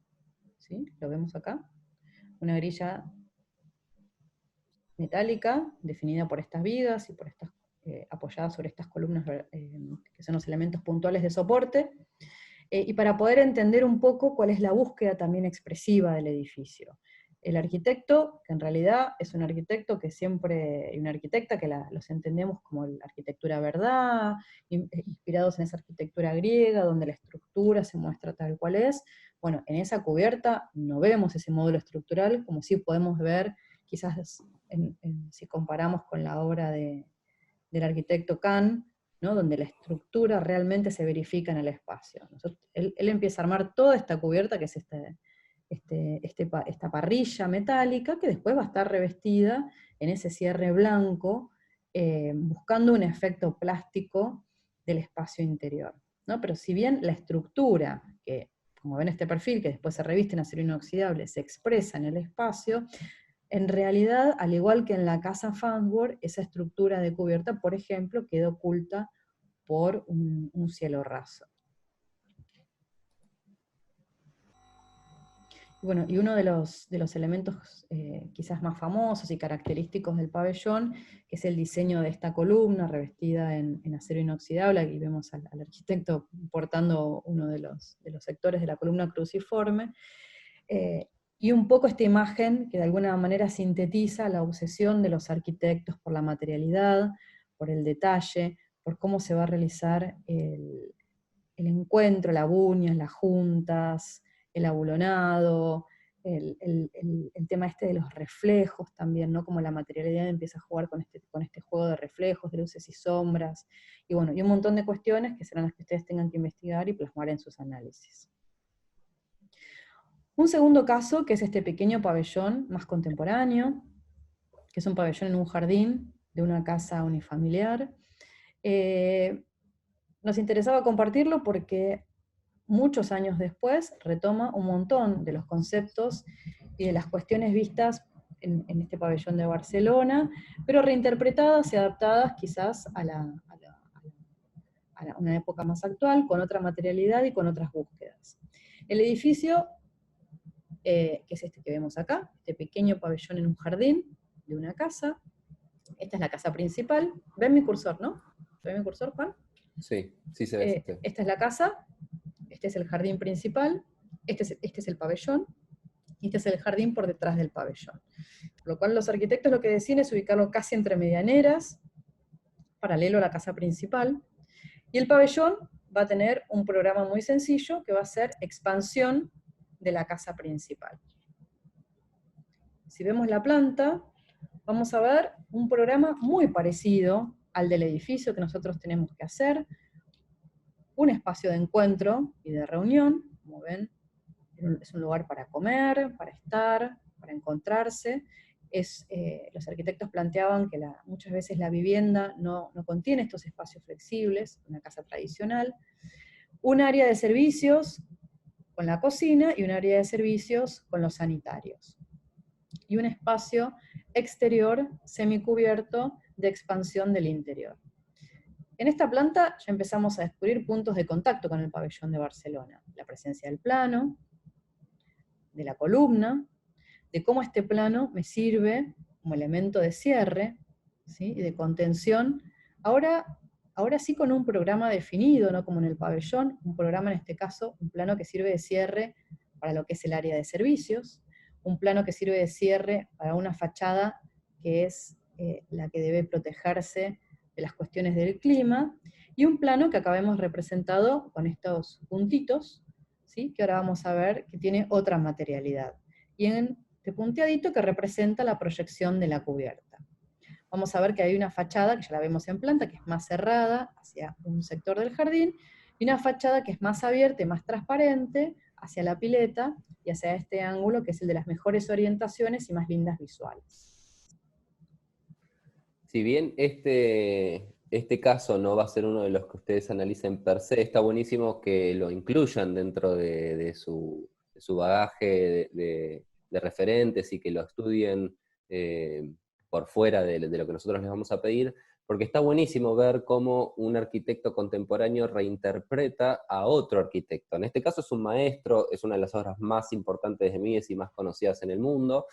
Speaker 1: ¿sí? Lo vemos acá, una grilla metálica, definida por estas vigas y por estas, apoyadas sobre estas columnas que son los elementos puntuales de soporte, y para poder entender un poco cuál es la búsqueda también expresiva del edificio. El arquitecto, que en realidad es un arquitecto que siempre, y una arquitecta que los entendemos como la arquitectura verdad, inspirados en esa arquitectura griega, donde la estructura se muestra tal cual es. Bueno, en esa cubierta no vemos ese módulo estructural, como sí podemos ver, quizás si comparamos con la obra del arquitecto Kahn, ¿no? Donde la estructura realmente se verifica en el espacio. Él empieza a armar toda esta cubierta, que es esta parrilla metálica, que después va a estar revestida en ese cierre blanco, buscando un efecto plástico del espacio interior, ¿no? Pero si bien la estructura, que como ven este perfil, que después se reviste en acero inoxidable, se expresa en el espacio, en realidad, al igual que en la casa Farnsworth, esa estructura de cubierta, por ejemplo, queda oculta por un cielo raso. Bueno, y uno de los elementos quizás más famosos y característicos del pabellón, que es el diseño de esta columna revestida en acero inoxidable. Aquí vemos al arquitecto portando uno de los sectores de la columna cruciforme, y un poco esta imagen que de alguna manera sintetiza la obsesión de los arquitectos por la materialidad, por el detalle, por cómo se va a realizar el encuentro, las buñas, las juntas, el abulonado, el tema este de los reflejos también, ¿no? Como la materialidad empieza a jugar con este juego de reflejos, de luces y sombras, y bueno, y un montón de cuestiones que serán las que ustedes tengan que investigar y plasmar en sus análisis. Un segundo caso, que es este pequeño pabellón más contemporáneo, que es un pabellón en un jardín de una casa unifamiliar. Nos interesaba compartirlo porque muchos años después retoma un montón de los conceptos y de las cuestiones vistas en este pabellón de Barcelona, pero reinterpretadas y adaptadas quizás a una época más actual, con otra materialidad y con otras búsquedas. El edificio, que es este que vemos acá, este pequeño pabellón en un jardín de una casa. Esta es la casa principal. ¿Ven mi cursor, no? ¿Ven mi cursor, Juan?
Speaker 2: Sí, sí se ve.
Speaker 1: Esta es la casa, este es el jardín principal, este es el pabellón, y este es el jardín por detrás del pabellón. Por lo cual los arquitectos lo que deciden es ubicarlo casi entre medianeras, paralelo a la casa principal, y el pabellón va a tener un programa muy sencillo que va a ser expansión de la casa principal. Si vemos la planta, vamos a ver un programa muy parecido al del edificio que nosotros tenemos que hacer, un espacio de encuentro y de reunión, como ven, es un lugar para comer, para estar, para encontrarse. Los arquitectos planteaban que muchas veces la vivienda no contiene estos espacios flexibles, una casa tradicional. Un área de servicios con la cocina y un área de servicios con los sanitarios. Y un espacio exterior semicubierto de expansión del interior. En esta planta ya empezamos a descubrir puntos de contacto con el pabellón de Barcelona. La presencia del plano, de la columna, de cómo este plano me sirve como elemento de cierre, ¿sí? Y de contención, ahora sí con un programa definido, no como en el pabellón, un programa en este caso, un plano que sirve de cierre para lo que es el área de servicios, un plano que sirve de cierre para una fachada que es la que debe protegerse de las cuestiones del clima, y un plano que acá vemos representado con estos puntitos, ¿sí? Que ahora vamos a ver que tiene otra materialidad. Y en este punteadito que representa la proyección de la cubierta. Vamos a ver que hay una fachada, que ya la vemos en planta, que es más cerrada hacia un sector del jardín, y una fachada que es más abierta y más transparente hacia la pileta y hacia este ángulo que es el de las mejores orientaciones y más lindas visuales.
Speaker 2: Si bien este caso no va a ser uno de los que ustedes analicen per se, está buenísimo que lo incluyan dentro de su bagaje de referentes y que lo estudien por fuera de lo que nosotros les vamos a pedir, porque está buenísimo ver cómo un arquitecto contemporáneo reinterpreta a otro arquitecto. En este caso es un maestro, es una de las obras más importantes de Mies y más conocidas en el mundo,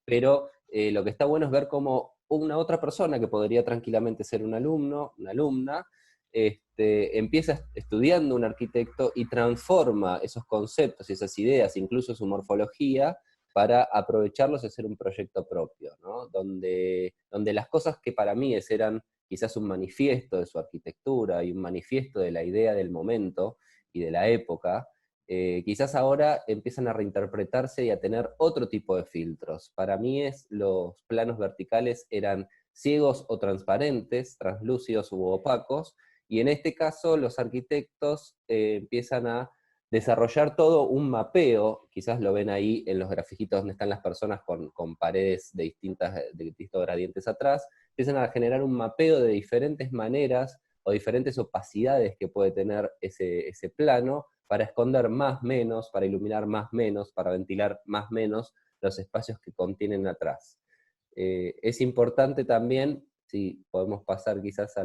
Speaker 2: pero lo que está bueno es ver cómo una otra persona, que podría tranquilamente ser un alumno, una alumna, empieza estudiando un arquitecto y transforma esos conceptos y esas ideas, incluso su morfología, para aprovecharlos y hacer un proyecto propio, ¿no? Donde las cosas que para mí eran quizás un manifiesto de su arquitectura y un manifiesto de la idea del momento y de la época, quizás ahora empiezan a reinterpretarse y a tener otro tipo de filtros. Para mí los planos verticales eran ciegos o transparentes, translúcidos u opacos, y en este caso los arquitectos empiezan a desarrollar todo un mapeo, quizás lo ven ahí en los grafijitos donde están las personas con paredes de distintos gradientes atrás, empiezan a generar un mapeo de diferentes maneras o diferentes opacidades que puede tener ese plano, para esconder más menos, para iluminar más menos, para ventilar más menos los espacios que contienen atrás. Es importante también, si podemos pasar quizás a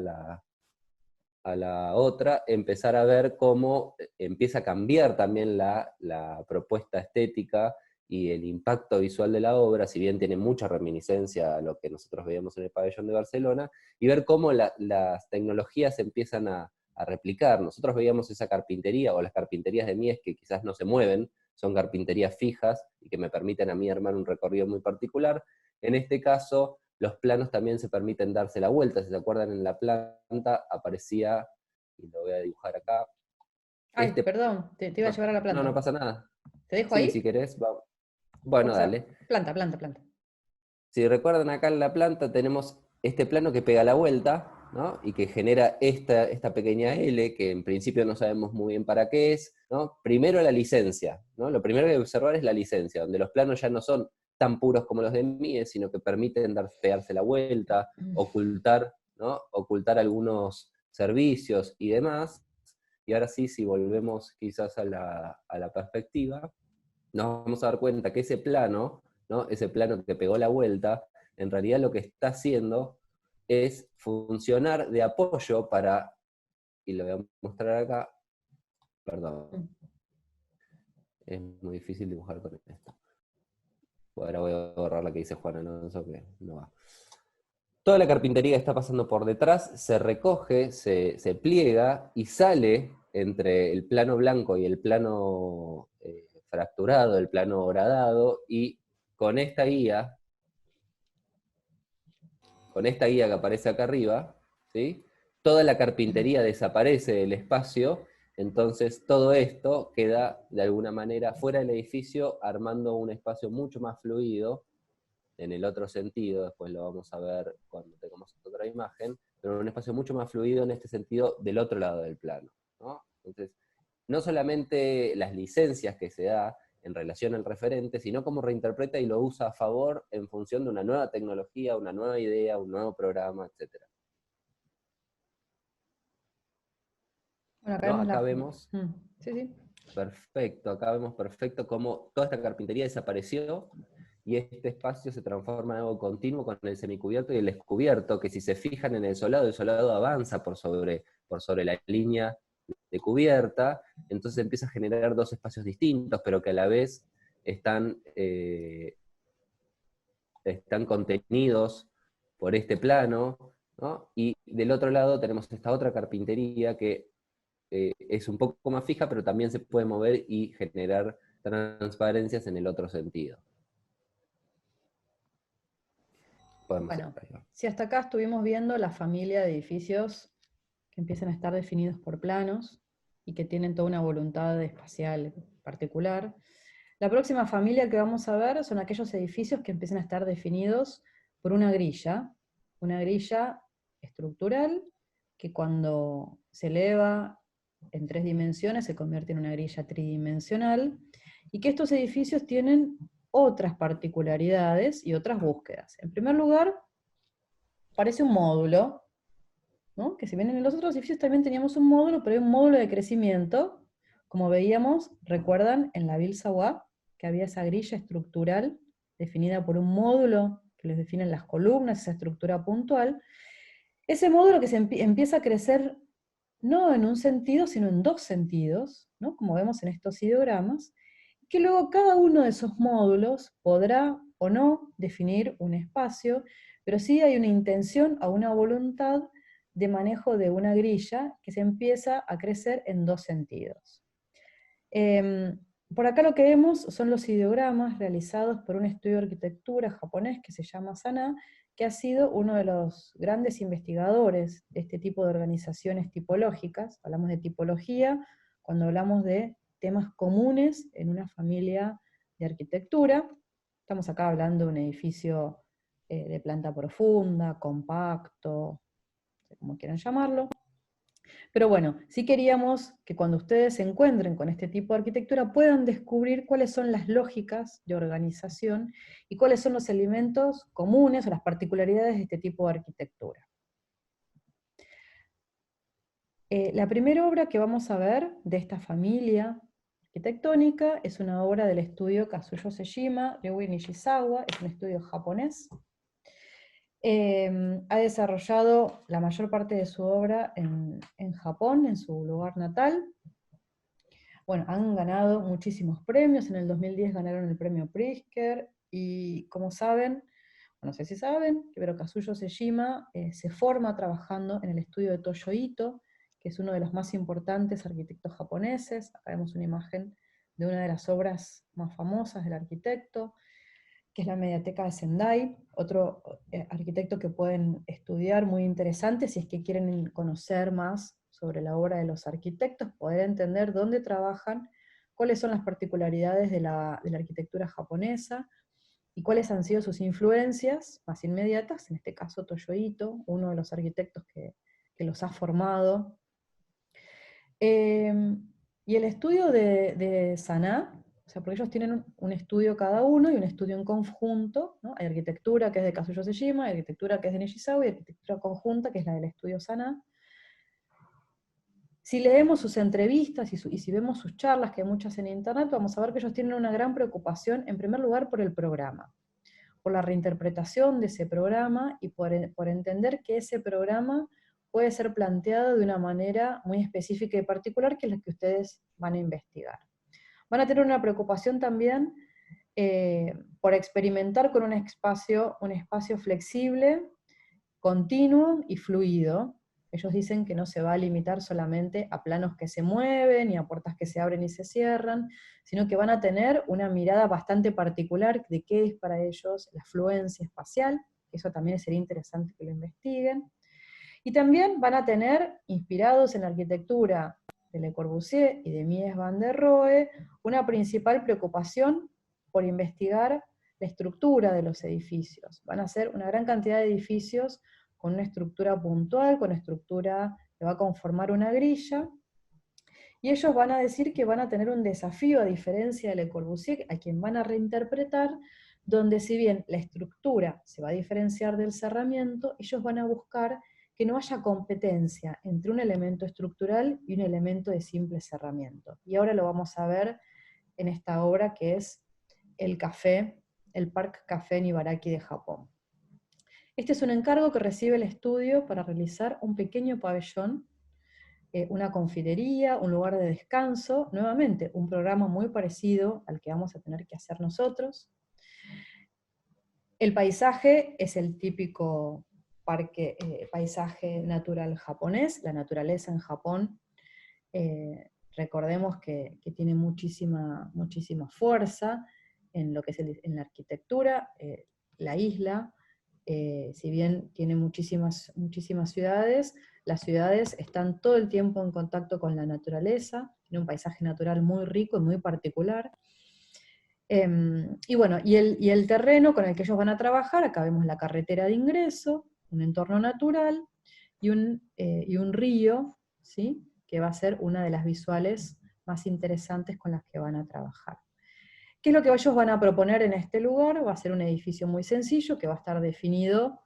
Speaker 2: la otra, empezar a ver cómo empieza a cambiar también la propuesta estética y el impacto visual de la obra, si bien tiene mucha reminiscencia a lo que nosotros veíamos en el pabellón de Barcelona, y ver cómo las tecnologías empiezan a replicar. Nosotros veíamos esa carpintería, o las carpinterías de Mies, que quizás no se mueven, son carpinterías fijas, y que me permiten a mí armar un recorrido muy particular. En este caso, los planos también se permiten darse la vuelta. Si se acuerdan, en la planta aparecía, y lo voy a dibujar acá,
Speaker 1: Ay, perdón, te iba a
Speaker 2: no,
Speaker 1: llevar a la
Speaker 2: no,
Speaker 1: planta.
Speaker 2: no pasa nada.
Speaker 1: ¿Te dejo
Speaker 2: Sí, si
Speaker 1: ahí?
Speaker 2: querés, va. Bueno,
Speaker 1: O sea,
Speaker 2: dale.
Speaker 1: planta, planta, planta.
Speaker 2: Si recuerdan, acá en la planta tenemos este plano que pega la vuelta, ¿no? Y que genera esta pequeña L, que en principio no sabemos muy bien para qué es, ¿no? Primero la licencia, ¿no? Lo primero que hay que observar es la licencia, donde los planos ya no son tan puros como los de Mies, sino que permiten pegarse la vuelta, ocultar, ¿no? Ocultar algunos servicios y demás. Y ahora sí, si volvemos quizás a la perspectiva, nos vamos a dar cuenta que ese plano, ¿no? Ese plano que pegó la vuelta, en realidad lo que está haciendo es funcionar de apoyo para, y lo voy a mostrar acá, perdón, es muy difícil dibujar con esto. Ahora voy a borrar la que dice Juan Alonso, que no va. Toda la carpintería está pasando por detrás, se recoge, se pliega y sale entre el plano blanco y el plano fracturado, el plano horadado, y con esta guía que aparece acá arriba, ¿sí? Toda la carpintería desaparece del espacio, entonces todo esto queda de alguna manera fuera del edificio, armando un espacio mucho más fluido, en el otro sentido, después lo vamos a ver cuando tengamos otra imagen, pero un espacio mucho más fluido en este sentido del otro lado del plano, ¿no? Entonces, no solamente las licencias que se da en relación al referente, sino cómo reinterpreta y lo usa a favor en función de una nueva tecnología, una nueva idea, un nuevo programa, etc.
Speaker 1: Bueno, acá
Speaker 2: ¿No?
Speaker 1: vemos
Speaker 2: Acá
Speaker 1: la...
Speaker 2: vemos
Speaker 1: Sí, sí.
Speaker 2: perfecto, acá vemos perfecto cómo toda esta carpintería desapareció y este espacio se transforma en algo continuo con el semicubierto y el descubierto, que si se fijan en el solado avanza por sobre la línea de cubierta, entonces empieza a generar dos espacios distintos, pero que a la vez están contenidos por este plano, ¿no? Y del otro lado tenemos esta otra carpintería que es un poco más fija, pero también se puede mover y generar transparencias en el otro sentido. Podemos ir
Speaker 1: Bueno,
Speaker 2: ahí.
Speaker 1: si hasta acá estuvimos viendo la familia de edificios que empiezan a estar definidos por planos y que tienen toda una voluntad espacial particular, la próxima familia que vamos a ver son aquellos edificios que empiezan a estar definidos por una grilla estructural que cuando se eleva en 3 dimensiones se convierte en una grilla tridimensional, y que estos edificios tienen otras particularidades y otras búsquedas. En primer lugar, parece un módulo, ¿no? Que si bien en los otros edificios también teníamos un módulo, pero hay un módulo de crecimiento, como veíamos, recuerdan, en la Ville Savoie, que había esa grilla estructural definida por un módulo que les definen las columnas, esa estructura puntual. Ese módulo que se empieza a crecer no en un sentido, sino en dos sentidos, ¿no? Como vemos en estos ideogramas, que luego cada uno de esos módulos podrá o no definir un espacio, pero sí hay una intención o una voluntad de manejo de una grilla que se empieza a crecer en dos sentidos. Por acá lo que vemos son los ideogramas realizados por un estudio de arquitectura japonés que se llama Sana, que ha sido uno de los grandes investigadores de este tipo de organizaciones tipológicas. Hablamos de tipología cuando hablamos de temas comunes en una familia de arquitectura. Estamos acá hablando de un edificio de planta profunda, compacto, como quieran llamarlo. Pero bueno, sí queríamos que cuando ustedes se encuentren con este tipo de arquitectura puedan descubrir cuáles son las lógicas de organización y cuáles son los elementos comunes o las particularidades de este tipo de arquitectura. La primera obra que vamos a ver de esta familia arquitectónica es una obra del estudio Kazuyo Sejima, Ryuichi Nishizawa, es un estudio japonés. Ha desarrollado la mayor parte de su obra en Japón, en su lugar natal. Bueno, han ganado muchísimos premios, en el 2010 ganaron el premio Pritzker, y como saben, no sé si saben, pero Kazuyo Sejima se forma trabajando en el estudio de Toyo Ito, que es uno de los más importantes arquitectos japoneses. Acá vemos una imagen de una de las obras más famosas del arquitecto, que es la Mediateca de Sendai, otro arquitecto que pueden estudiar, muy interesante, si es que quieren conocer más sobre la obra de los arquitectos, poder entender dónde trabajan, cuáles son las particularidades de la arquitectura japonesa, y cuáles han sido sus influencias más inmediatas, en este caso Toyo Ito, uno de los arquitectos que los ha formado. Y el estudio de Saná, o sea, porque ellos tienen un estudio cada uno y un estudio en conjunto, ¿no? Hay arquitectura que es de Kazuyo Sejima, hay arquitectura que es de Nishizawa, y arquitectura conjunta que es la del estudio Saná. Si leemos sus entrevistas y si vemos sus charlas, que hay muchas en internet, vamos a ver que ellos tienen una gran preocupación, en primer lugar, por el programa, por la reinterpretación de ese programa y por entender que ese programa puede ser planteado de una manera muy específica y particular, que es la que ustedes van a investigar. Van a tener una preocupación también por experimentar con un espacio flexible, continuo y fluido. Ellos dicen que no se va a limitar solamente a planos que se mueven y a puertas que se abren y se cierran, sino que van a tener una mirada bastante particular de qué es para ellos la fluencia espacial. Eso también sería interesante que lo investiguen. Y también van a tener, inspirados en la arquitectura de Le Corbusier y de Mies van der Rohe, una principal preocupación por investigar la estructura de los edificios. Van a ser una gran cantidad de edificios con una estructura puntual, con una estructura que va a conformar una grilla, y ellos van a decir que van a tener un desafío, a diferencia de Le Corbusier, a quien van a reinterpretar, donde si bien la estructura se va a diferenciar del cerramiento, ellos van a buscar que no haya competencia entre un elemento estructural y un elemento de simple cerramiento. Y ahora lo vamos a ver en esta obra que es el café, el Park Café en Ibaraki de Japón. Este es un encargo que recibe el estudio para realizar un pequeño pabellón, una confitería, un lugar de descanso, nuevamente un programa muy parecido al que vamos a tener que hacer nosotros. El paisaje es el típico paisaje natural japonés. La naturaleza en Japón, recordemos que tiene muchísima fuerza en lo que es en la arquitectura. La isla, si bien tiene muchísimas ciudades, las ciudades están todo el tiempo en contacto con la naturaleza, tiene un paisaje natural muy rico y muy particular. Y bueno, y el terreno con el que ellos van a trabajar, acá vemos la carretera de ingreso, un entorno natural, y un río, ¿sí? Que va a ser una de las visuales más interesantes con las que van a trabajar. ¿Qué es lo que ellos van a proponer en este lugar? Va a ser un edificio muy sencillo que va a estar definido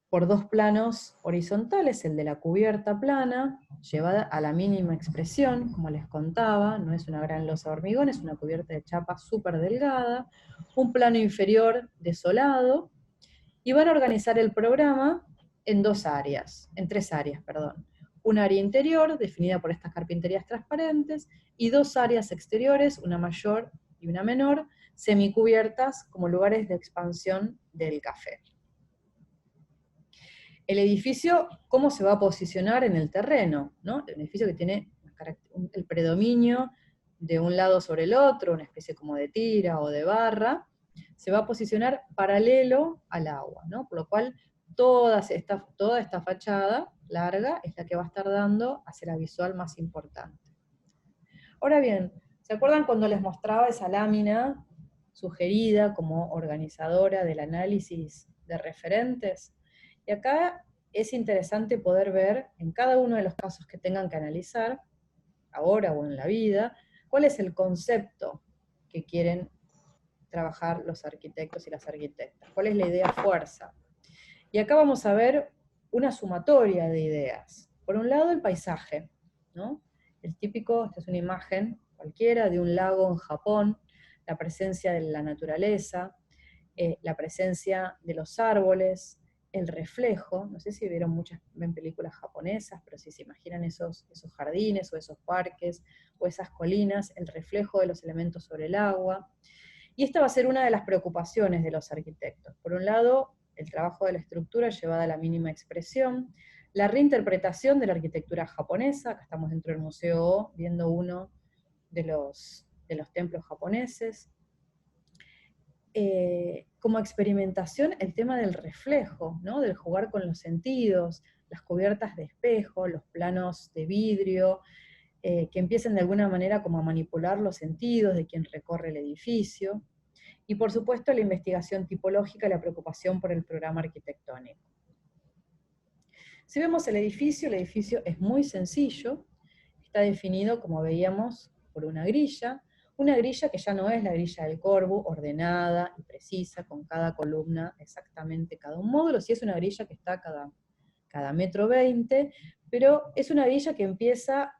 Speaker 1: por dos planos horizontales, el de la cubierta plana, llevada a la mínima expresión, como les contaba, no es una gran losa de hormigón, es una cubierta de chapa súper delgada, un plano inferior desolado, y van a organizar el programa en tres áreas, perdón. Un área interior, definida por estas carpinterías transparentes, y dos áreas exteriores, una mayor y una menor, semicubiertas como lugares de expansión del café. El edificio, ¿cómo se va a posicionar en el terreno? ¿No? El edificio que tiene el predominio de un lado sobre el otro, una especie como de tira o de barra, se va a posicionar paralelo al agua, ¿no? Por lo cual toda esta fachada larga es la que va a estar dando hacia la visual más importante. Ahora bien, ¿se acuerdan cuando les mostraba esa lámina sugerida como organizadora del análisis de referentes? Y acá es interesante poder ver, en cada uno de los casos que tengan que analizar, ahora o en la vida, cuál es el concepto que quieren trabajar los arquitectos y las arquitectas, cuál es la idea fuerza. Y acá vamos a ver una sumatoria de ideas. Por un lado, el paisaje, ¿no? El típico, esta es una imagen cualquiera de un lago en Japón, la presencia de la naturaleza, la presencia de los árboles, el reflejo, no sé si ven películas japonesas, pero si se imaginan esos jardines o esos parques o esas colinas, el reflejo de los elementos sobre el agua. Y esta va a ser una de las preocupaciones de los arquitectos. Por un lado, el trabajo de la estructura llevada a la mínima expresión, la reinterpretación de la arquitectura japonesa, acá estamos dentro del Museo O, viendo uno de los templos japoneses. Como experimentación, el tema del reflejo, ¿no? Del jugar con los sentidos, las cubiertas de espejo, los planos de vidrio, que empiecen de alguna manera como a manipular los sentidos de quien recorre el edificio. Y por supuesto la investigación tipológica y la preocupación por el programa arquitectónico. Si vemos el edificio es muy sencillo, está definido, como veíamos, por una grilla que ya no es la grilla del Corbu, ordenada y precisa, con cada columna exactamente cada un módulo, sí es una grilla que está cada metro 20, pero es una grilla que empieza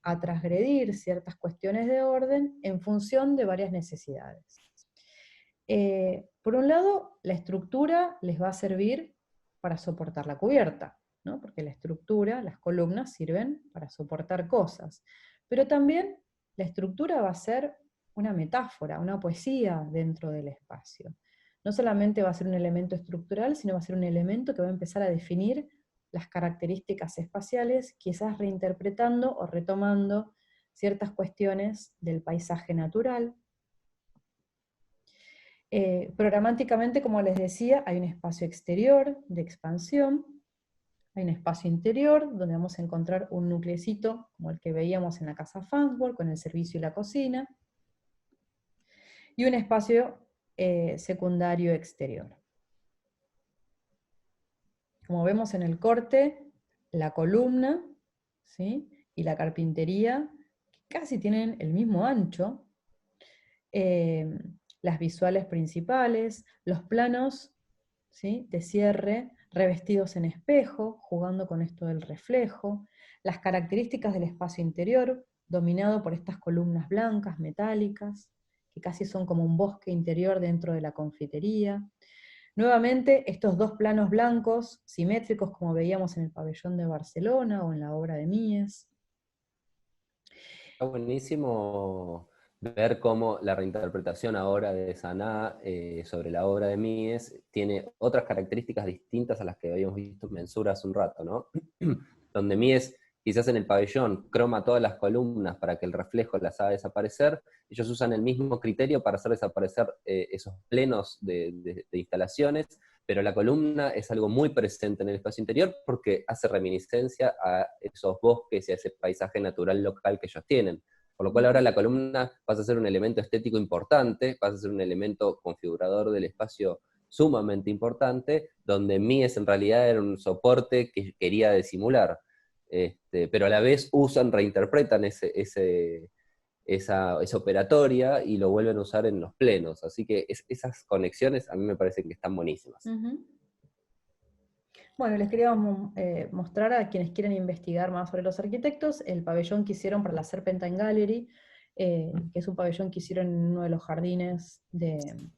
Speaker 1: a transgredir ciertas cuestiones de orden en función de varias necesidades. Por un lado, la estructura les va a servir para soportar la cubierta, ¿no? Porque la estructura, las columnas sirven para soportar cosas, pero también la estructura va a ser una metáfora, una poesía dentro del espacio. No solamente va a ser un elemento estructural, sino va a ser un elemento que va a empezar a definir las características espaciales, quizás reinterpretando o retomando ciertas cuestiones del paisaje natural. Programáticamente, como les decía, hay un espacio exterior de expansión, hay un espacio interior donde vamos a encontrar un nuclecito como el que veíamos en la casa Farnsworth, con el servicio y la cocina, y un espacio secundario exterior. Como vemos en el corte, la columna, ¿sí?, y la carpintería casi tienen el mismo ancho, las visuales principales, los planos, ¿sí?, de cierre revestidos en espejo, jugando con esto del reflejo, las características del espacio interior, dominado por estas columnas blancas, metálicas, que casi son como un bosque interior dentro de la confitería. Nuevamente, estos dos planos blancos, simétricos, como veíamos en el pabellón de Barcelona o en la obra de Mies.
Speaker 2: Está buenísimo ver cómo la reinterpretación ahora de Saná sobre la obra de Mies tiene otras características distintas a las que habíamos visto en Mensura hace un rato, ¿no? Donde Mies, quizás en el pabellón, croma todas las columnas para que el reflejo las haga desaparecer, ellos usan el mismo criterio para hacer desaparecer esos plenos de instalaciones, pero la columna es algo muy presente en el espacio interior porque hace reminiscencia a esos bosques y a ese paisaje natural local que ellos tienen. Por lo cual ahora la columna pasa a ser un elemento estético importante, pasa a ser un elemento configurador del espacio sumamente importante, donde Mies en realidad era un soporte que quería disimular. Pero a la vez reinterpretan esa operatoria y lo vuelven a usar en los plenos. Así que esas conexiones a mí me parecen que están buenísimas.
Speaker 1: Bueno, les quería mostrar a quienes quieren investigar más sobre los arquitectos el pabellón que hicieron para la Serpentine Gallery, que es un pabellón que hicieron en uno de los jardines,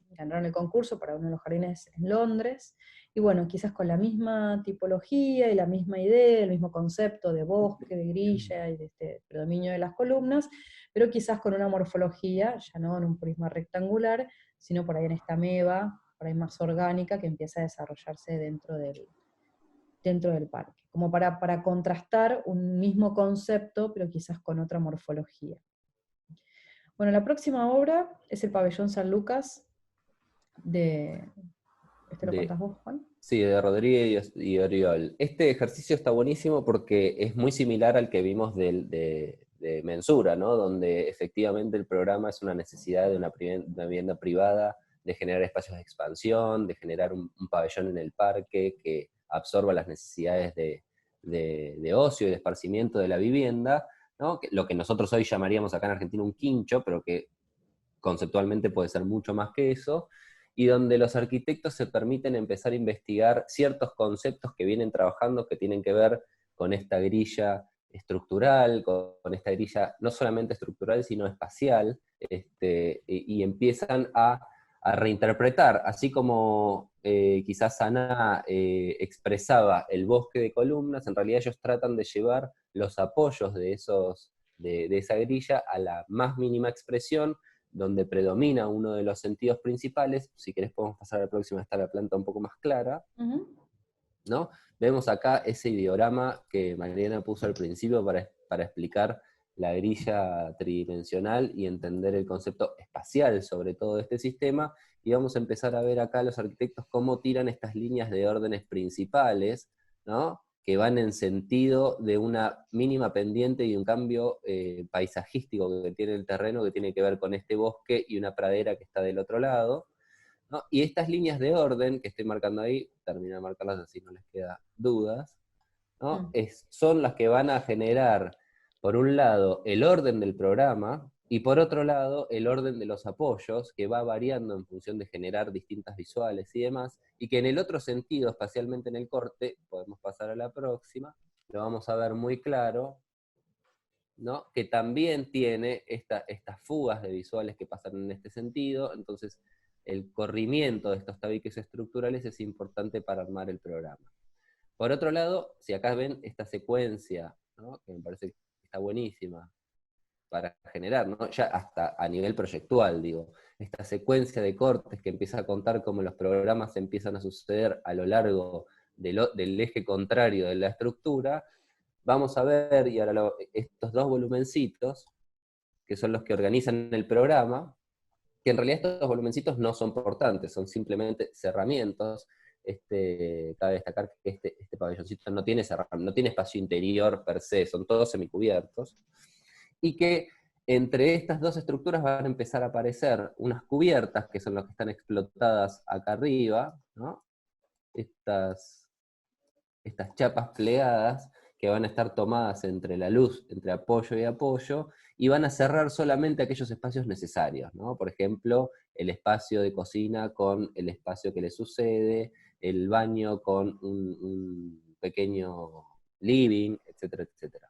Speaker 1: ganaron el concurso para uno de los jardines en Londres, y bueno, quizás con la misma tipología y la misma idea, el mismo concepto de bosque, de grilla y de este predominio de las columnas, pero quizás con una morfología, ya no en un prisma rectangular, sino por ahí en esta ameba, por ahí más orgánica, que empieza a desarrollarse dentro del parque, como para contrastar un mismo concepto, pero quizás con otra morfología. Bueno, la próxima obra es el pabellón San Lucas ¿este lo contás vos, Juan?
Speaker 2: Sí, de Rodríguez y Oriol. Este ejercicio está buenísimo porque es muy similar al que vimos de Mensura, ¿no? Donde efectivamente el programa es una necesidad de una vivienda privada, de generar espacios de expansión, de generar un pabellón en el parque que absorba las necesidades de ocio y de esparcimiento de la vivienda, ¿no? Lo que nosotros hoy llamaríamos acá en Argentina un quincho, pero que conceptualmente puede ser mucho más que eso, y donde los arquitectos se permiten empezar a investigar ciertos conceptos que vienen trabajando que tienen que ver con esta grilla estructural, con esta grilla no solamente estructural, sino espacial, y empiezan a a reinterpretar, así como quizás Saná expresaba el bosque de columnas, en realidad ellos tratan de llevar los apoyos de esa grilla a la más mínima expresión, donde predomina uno de los sentidos principales. Si querés podemos pasar a la próxima, está la planta un poco más clara, ¿no? Vemos acá ese ideograma que Mariana puso al principio para explicar la grilla tridimensional y entender el concepto espacial sobre todo de este sistema, y vamos a empezar a ver acá los arquitectos cómo tiran estas líneas de órdenes principales, ¿no? Que van en sentido de una mínima pendiente y un cambio paisajístico que tiene el terreno, que tiene que ver con este bosque y una pradera que está del otro lado, ¿no? Y estas líneas de orden que estoy marcando ahí, termino de marcarlas así no les queda dudas, ¿no? Son las que van a generar, por un lado, el orden del programa, y por otro lado, el orden de los apoyos, que va variando en función de generar distintas visuales y demás, y que en el otro sentido, espacialmente en el corte, podemos pasar a la próxima, lo vamos a ver muy claro, ¿no? Que también tiene estas fugas de visuales que pasan en este sentido. Entonces el corrimiento de estos tabiques estructurales es importante para armar el programa. Por otro lado, si acá ven esta secuencia, ¿no? Que me parece que está buenísima para generar, ¿no? Ya hasta a nivel proyectual, digo, esta secuencia de cortes que empieza a contar cómo los programas empiezan a suceder a lo largo del eje contrario de la estructura. Vamos a ver, y ahora estos dos volumencitos, que son los que organizan el programa, que en realidad estos volumencitos no son portantes, son simplemente cerramientos. Cabe destacar que este pabelloncito no tiene no tiene espacio interior per se, son todos semicubiertos, y que entre estas dos estructuras van a empezar a aparecer unas cubiertas, que son las que están explotadas acá arriba, ¿no? Estas chapas plegadas, que van a estar tomadas entre la luz, entre apoyo y apoyo, y van a cerrar solamente aquellos espacios necesarios, ¿no? Por ejemplo, el espacio de cocina con el espacio que le sucede, el baño con un pequeño living, etcétera, etcétera.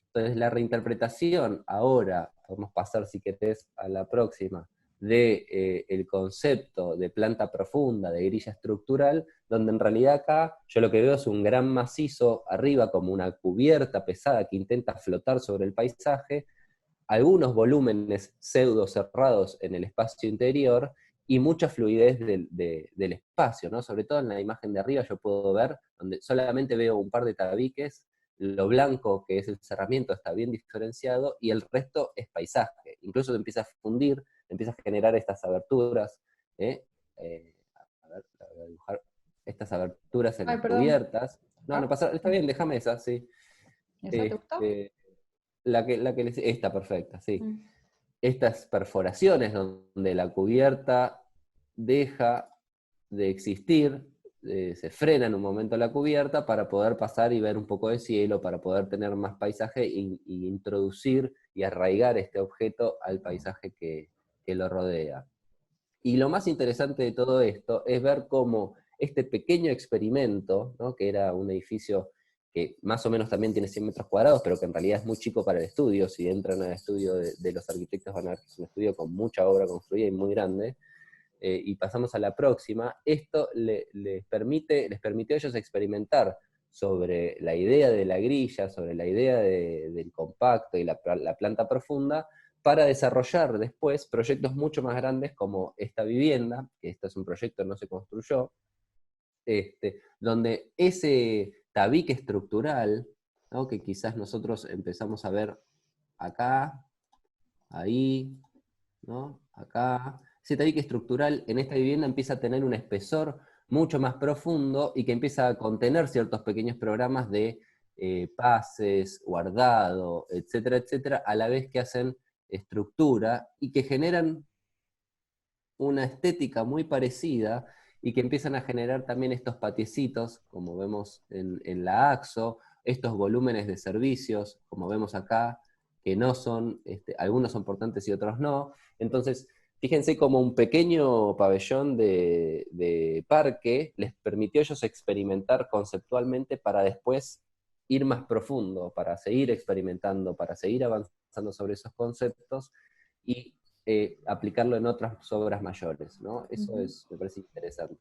Speaker 2: Entonces la reinterpretación, ahora, podemos pasar si querés a la próxima, de el concepto de planta profunda, de grilla estructural, donde en realidad acá yo lo que veo es un gran macizo arriba como una cubierta pesada que intenta flotar sobre el paisaje, algunos volúmenes pseudo cerrados en el espacio interior y mucha fluidez del espacio, ¿no? Sobre todo en la imagen de arriba yo puedo ver, donde solamente veo un par de tabiques, lo blanco que es el cerramiento está bien diferenciado y el resto es paisaje. Incluso empieza a fundir, empieza a generar estas aberturas, ¿eh? A ver, la voy a dibujar, estas aberturas en
Speaker 1: Ay,
Speaker 2: las
Speaker 1: perdón.
Speaker 2: cubiertas. No, no pasa, está bien, déjame esa, sí.
Speaker 1: ¿Esa te gustó?
Speaker 2: Este, esta perfecta, sí.
Speaker 1: Mm.
Speaker 2: Estas perforaciones donde la cubierta deja de existir, se frena en un momento la cubierta para poder pasar y ver un poco de cielo, para poder tener más paisaje y introducir y arraigar este objeto al paisaje que lo rodea. Y lo más interesante de todo esto es ver cómo este pequeño experimento, ¿no? Que era un edificio que más o menos también tiene 100 metros cuadrados, pero que en realidad es muy chico para el estudio. Si entran al estudio de los arquitectos van a ver que es un estudio con mucha obra construida y muy grande. Y pasamos a la próxima. Esto les permitió a ellos experimentar sobre la idea de la grilla, sobre la idea del compacto y la planta profunda, para desarrollar después proyectos mucho más grandes como esta vivienda, que esto es un proyecto que no se construyó, donde ese tabique estructural, ¿no? Que quizás nosotros empezamos a ver acá, ahí, ¿no? Acá, ese tabique estructural en esta vivienda empieza a tener un espesor mucho más profundo y que empieza a contener ciertos pequeños programas de pases, guardado, etcétera, etcétera, a la vez que hacen estructura y que generan una estética muy parecida y que empiezan a generar también estos patiecitos, como vemos en la AXO, estos volúmenes de servicios, como vemos acá, que no son, algunos son portantes y otros no. Entonces, fíjense como un pequeño pabellón de parque les permitió a ellos experimentar conceptualmente para después ir más profundo, para seguir experimentando, para seguir avanzando sobre esos conceptos y aplicarlo en otras obras mayores, ¿no? Eso me parece interesante.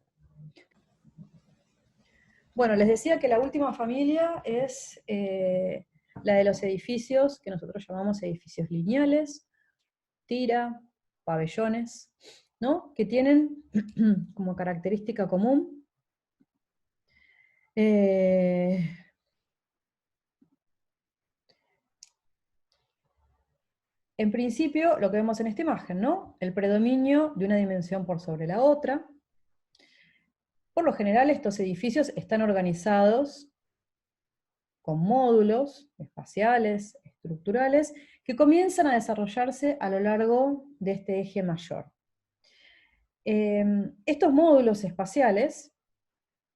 Speaker 1: Bueno, les decía que la última familia es la de los edificios que nosotros llamamos edificios lineales, tira, pabellones, ¿no? Que tienen como característica común en principio, lo que vemos en esta imagen, ¿no? El predominio de una dimensión por sobre la otra. Por lo general, estos edificios están organizados con módulos espaciales, estructurales, que comienzan a desarrollarse a lo largo de este eje mayor. Estos módulos espaciales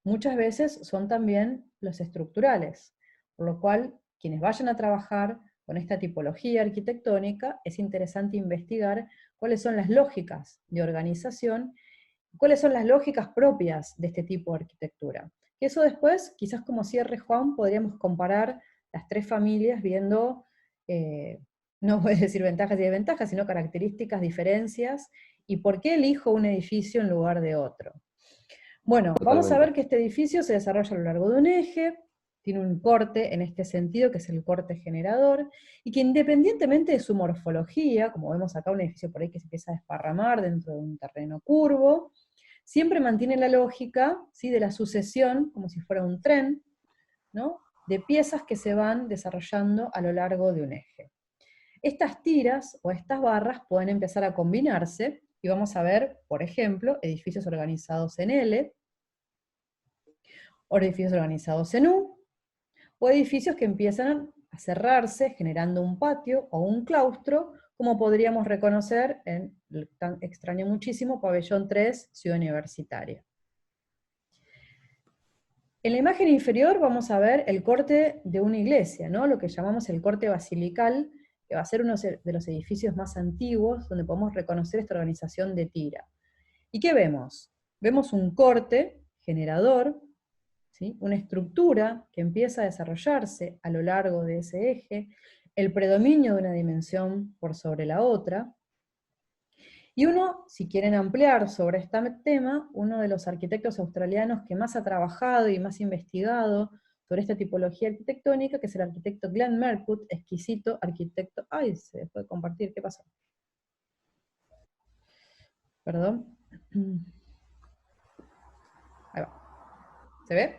Speaker 1: muchas veces son también los estructurales, por lo cual quienes vayan a trabajar con esta tipología arquitectónica es interesante investigar cuáles son las lógicas de organización, cuáles son las lógicas propias de este tipo de arquitectura. Y eso después, quizás como cierre, Juan, podríamos comparar las tres familias viendo, no voy a decir ventajas y desventajas, sino características, diferencias, y por qué elijo un edificio en lugar de otro. Bueno, vamos a ver que este edificio se desarrolla a lo largo de un eje, tiene un corte en este sentido, que es el corte generador, y que independientemente de su morfología, como vemos acá un edificio por ahí que se empieza a desparramar dentro de un terreno curvo, siempre mantiene la lógica, ¿sí?, de la sucesión, como si fuera un tren, ¿no?, de piezas que se van desarrollando a lo largo de un eje. Estas tiras o estas barras pueden empezar a combinarse, y vamos a ver, por ejemplo, edificios organizados en L, o edificios organizados en U, o edificios que empiezan a cerrarse generando un patio o un claustro, como podríamos reconocer en el tan extraño muchísimo Pabellón 3, Ciudad Universitaria. En la imagen inferior vamos a ver el corte de una iglesia, ¿no?, lo que llamamos el corte basilical, que va a ser uno de los edificios más antiguos donde podemos reconocer esta organización de tira. ¿Y qué vemos? Vemos un corte generador, ¿sí?, una estructura que empieza a desarrollarse a lo largo de ese eje, el predominio de una dimensión por sobre la otra, y uno, si quieren ampliar sobre este tema, uno de los arquitectos australianos que más ha trabajado y más investigado sobre esta tipología arquitectónica, que es el arquitecto Glenn Merkut, exquisito arquitecto. ¡Ay! Se dejó de compartir, ¿qué pasó? Perdón. Ahí va. ¿Se ve?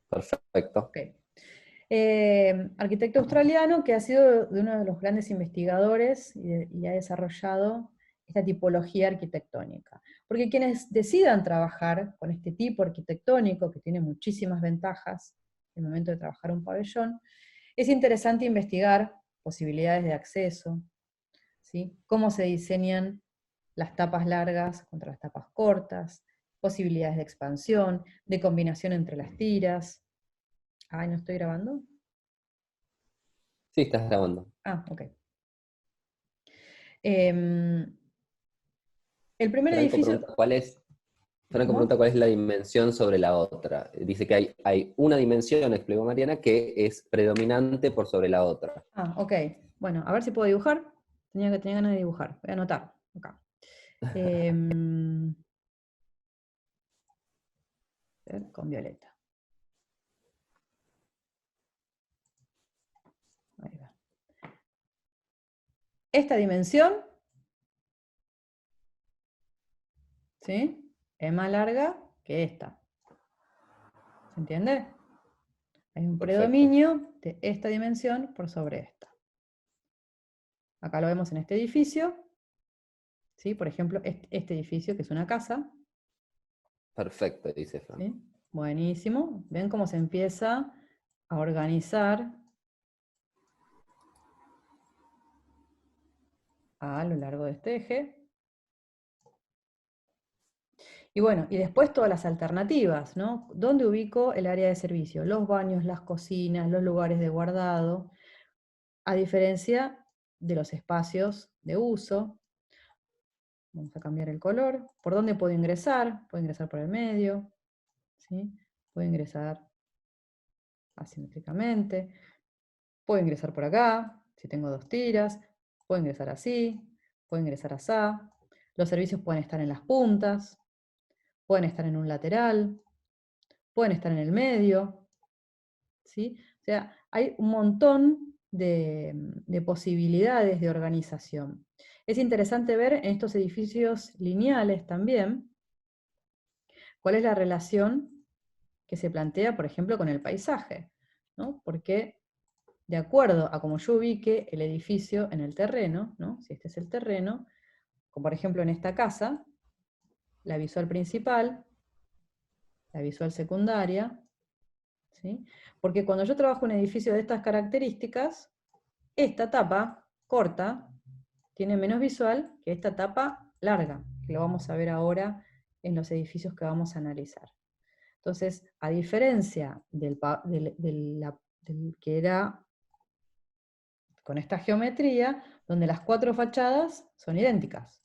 Speaker 2: Perfecto.
Speaker 1: Okay. Arquitecto australiano que ha sido de uno de los grandes investigadores y ha desarrollado esta tipología arquitectónica. Porque quienes decidan trabajar con este tipo arquitectónico, que tiene muchísimas ventajas en el momento de trabajar un pabellón, es interesante investigar posibilidades de acceso, ¿sí?, cómo se diseñan las tapas largas contra las tapas cortas, posibilidades de expansión, de combinación entre las tiras. Ay, ¿no estoy grabando?
Speaker 2: Sí, estás grabando.
Speaker 1: Ah, ok. El primer
Speaker 2: Franco
Speaker 1: edificio...
Speaker 2: pregunta
Speaker 1: ¿Cómo?
Speaker 2: cuál es la dimensión sobre la otra. Dice que hay una dimensión, explicó Mariana, que es predominante por sobre la otra.
Speaker 1: Ah, ok. Bueno, a ver si puedo dibujar. Tenía ganas de dibujar. Voy a anotar acá. Con violeta. Ahí va. Esta dimensión, ¿sí?, es más larga que esta. ¿Se entiende? Hay un
Speaker 2: Perfecto.
Speaker 1: predominio de esta dimensión por sobre esta. Acá lo vemos en este edificio, ¿sí? Por ejemplo, este edificio que es una casa.
Speaker 2: Perfecto, dice Franco.
Speaker 1: ¿Sí? Buenísimo. ¿Ven cómo se empieza a organizar a lo largo de este eje? Y bueno, y después todas las alternativas, ¿no? ¿Dónde ubico el área de servicio? Los baños, las cocinas, los lugares de guardado, a diferencia de los espacios de uso. Vamos a cambiar el color. ¿Por dónde puedo ingresar? Puedo ingresar por el medio, ¿sí? Puedo ingresar asimétricamente. Puedo ingresar por acá, si tengo dos tiras. Puedo ingresar así. puede ingresar asá, los servicios pueden estar en las puntas, pueden estar en un lateral, pueden estar en el medio, ¿sí? O sea, hay un montón de posibilidades de organización. Es interesante ver en estos edificios lineales también cuál es la relación que se plantea, por ejemplo, con el paisaje, ¿no? Porque de acuerdo a cómo yo ubique el edificio en el terreno, ¿no? Si este es el terreno, como por ejemplo en esta casa, la visual principal, la visual secundaria, ¿sí? Porque cuando yo trabajo un edificio de estas características, esta tapa corta tiene menos visual que esta tapa larga, que lo vamos a ver ahora en los edificios que vamos a analizar. Entonces, a diferencia del que era con esta geometría, donde las 4 fachadas son idénticas,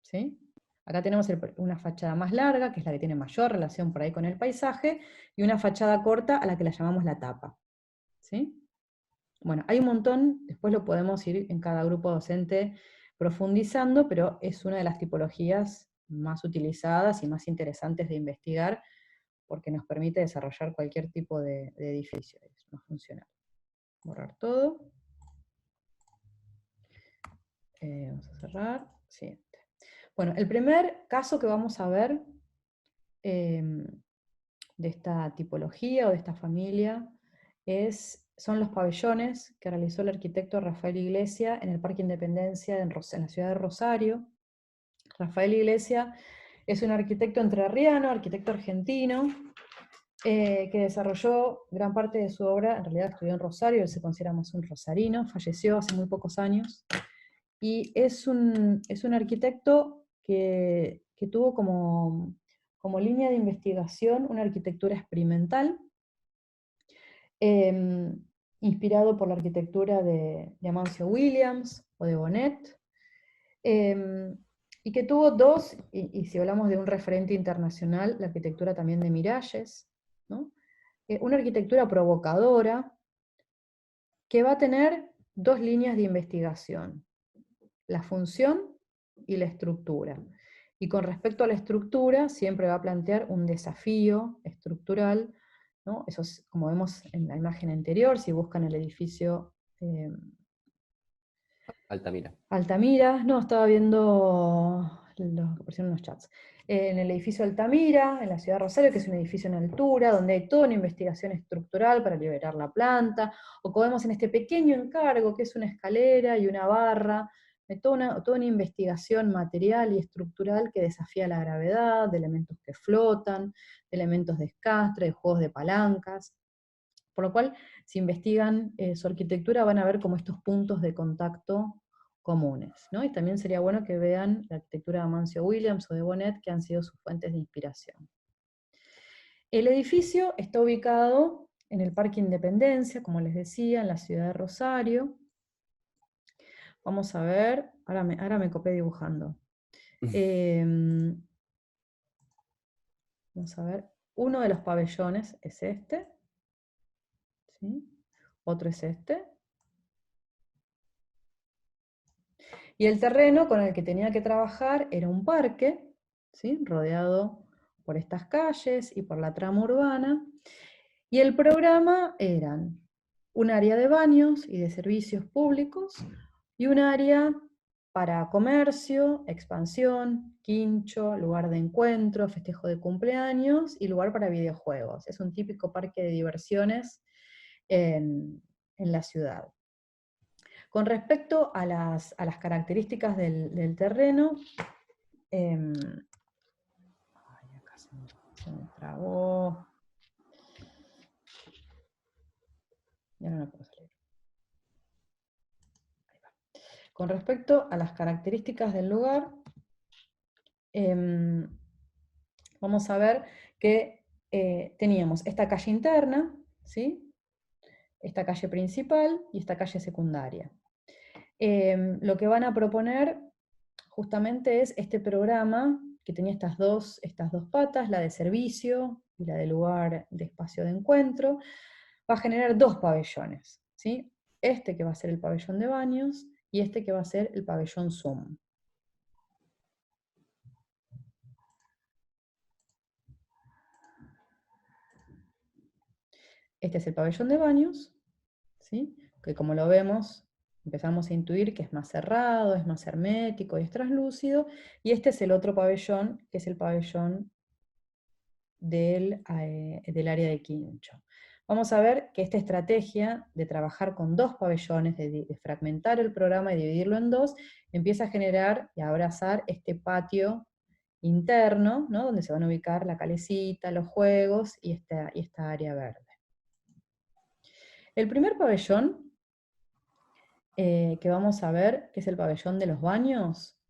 Speaker 1: ¿sí? Acá tenemos una fachada más larga, que es la que tiene mayor relación por ahí con el paisaje, y una fachada corta a la que la llamamos la tapa, ¿sí? Bueno, hay un montón, después lo podemos ir en cada grupo docente profundizando, pero es una de las tipologías más utilizadas y más interesantes de investigar, porque nos permite desarrollar cualquier tipo de edificio, es más funcional. Borrar todo. Vamos a cerrar. Siguiente. Bueno, el primer caso que vamos a ver de esta tipología o de esta familia son los pabellones que realizó el arquitecto Rafael Iglesia en el Parque Independencia en la ciudad de Rosario. Rafael Iglesia es un arquitecto entrerriano, arquitecto argentino, que desarrolló gran parte de su obra, en realidad estudió en Rosario, él se considera más un rosarino, falleció hace muy pocos años, y es un arquitecto que tuvo como línea de investigación una arquitectura experimental, inspirado por la arquitectura de Amancio Williams o de Bonnet, y que tuvo dos, y si hablamos de un referente internacional, la arquitectura también de Miralles, ¿no? Una arquitectura provocadora que va a tener dos líneas de investigación, la función y la estructura. Y con respecto a la estructura, siempre va a plantear un desafío estructural, ¿no? Eso es, como vemos en la imagen anterior, si buscan el edificio
Speaker 2: Altamira.
Speaker 1: Altamira, no, estaba viendo lo que pusieron en los chats. En el edificio Altamira, en la ciudad de Rosario, que es un edificio en altura, donde hay toda una investigación estructural para liberar la planta, o como vemos en este pequeño encargo, que es una escalera y una barra, de toda una investigación material y estructural que desafía la gravedad, de elementos que flotan, de elementos de escastre, de juegos de palancas. Por lo cual, si investigan su arquitectura, van a ver como estos puntos de contacto comunes, ¿no? Y también sería bueno que vean la arquitectura de Amancio Williams o de Bonnet, que han sido sus fuentes de inspiración. El edificio está ubicado en el Parque Independencia, como les decía, en la ciudad de Rosario. Vamos a ver, ahora me copé dibujando. Vamos a ver, uno de los pabellones es este, ¿sí? Otro es este. Y el terreno con el que tenía que trabajar era un parque, ¿sí? Rodeado por estas calles y por la trama urbana. Y el programa eran un área de baños y de servicios públicos y un área para comercio, expansión, quincho, lugar de encuentro, festejo de cumpleaños y lugar para videojuegos. Es un típico parque de diversiones en la ciudad. Con respecto a las características del terreno, acá se me trabó. Ya no lo puedo salir. Ahí va. Con respecto a las características del lugar, vamos a ver que teníamos esta calle interna, ¿sí? Esta calle principal y esta calle secundaria. Lo que van a proponer justamente es este programa que tenía estas dos patas, la de servicio y la de lugar de espacio de encuentro, va a generar dos pabellones, ¿sí? Este que va a ser el pabellón de baños y este que va a ser el pabellón Zoom. Este es el pabellón de baños, ¿sí? Que como lo vemos, empezamos a intuir que es más cerrado, es más hermético y es translúcido, y este es el otro pabellón, que es el pabellón del área de quincho. Vamos a ver que esta estrategia de trabajar con dos pabellones, de fragmentar el programa y dividirlo en dos, empieza a generar y a abrazar este patio interno, ¿no? Donde se van a ubicar la calecita, los juegos y esta área verde. El primer pabellón que vamos a ver, que es el pabellón de los baños,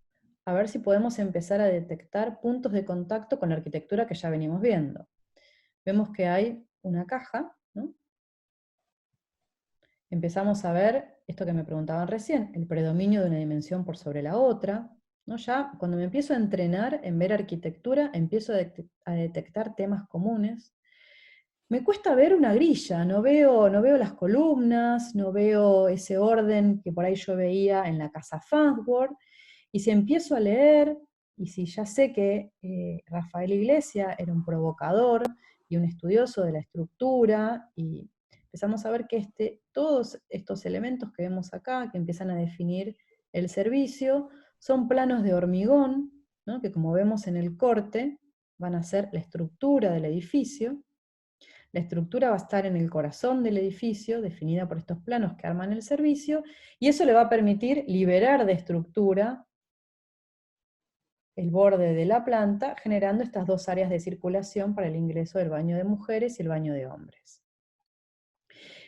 Speaker 1: a ver si podemos empezar a detectar puntos de contacto con la arquitectura que ya venimos viendo. Vemos que hay una caja, ¿no? Empezamos a ver esto que me preguntaban recién, el predominio de una dimensión por sobre la otra, ¿no? Ya cuando me empiezo a entrenar en ver arquitectura, empiezo a detectar temas comunes. Me cuesta ver una grilla, no veo las columnas, no veo ese orden que por ahí yo veía en la casa Farnsworth, y si empiezo a leer, y si ya sé que Rafael Iglesias era un provocador y un estudioso de la estructura, y empezamos a ver que todos estos elementos que vemos acá, que empiezan a definir el servicio, son planos de hormigón, ¿no? Que como vemos en el corte, van a ser la estructura del edificio. La estructura va a estar en el corazón del edificio, definida por estos planos que arman el servicio, y eso le va a permitir liberar de estructura el borde de la planta, generando estas dos áreas de circulación para el ingreso del baño de mujeres y el baño de hombres.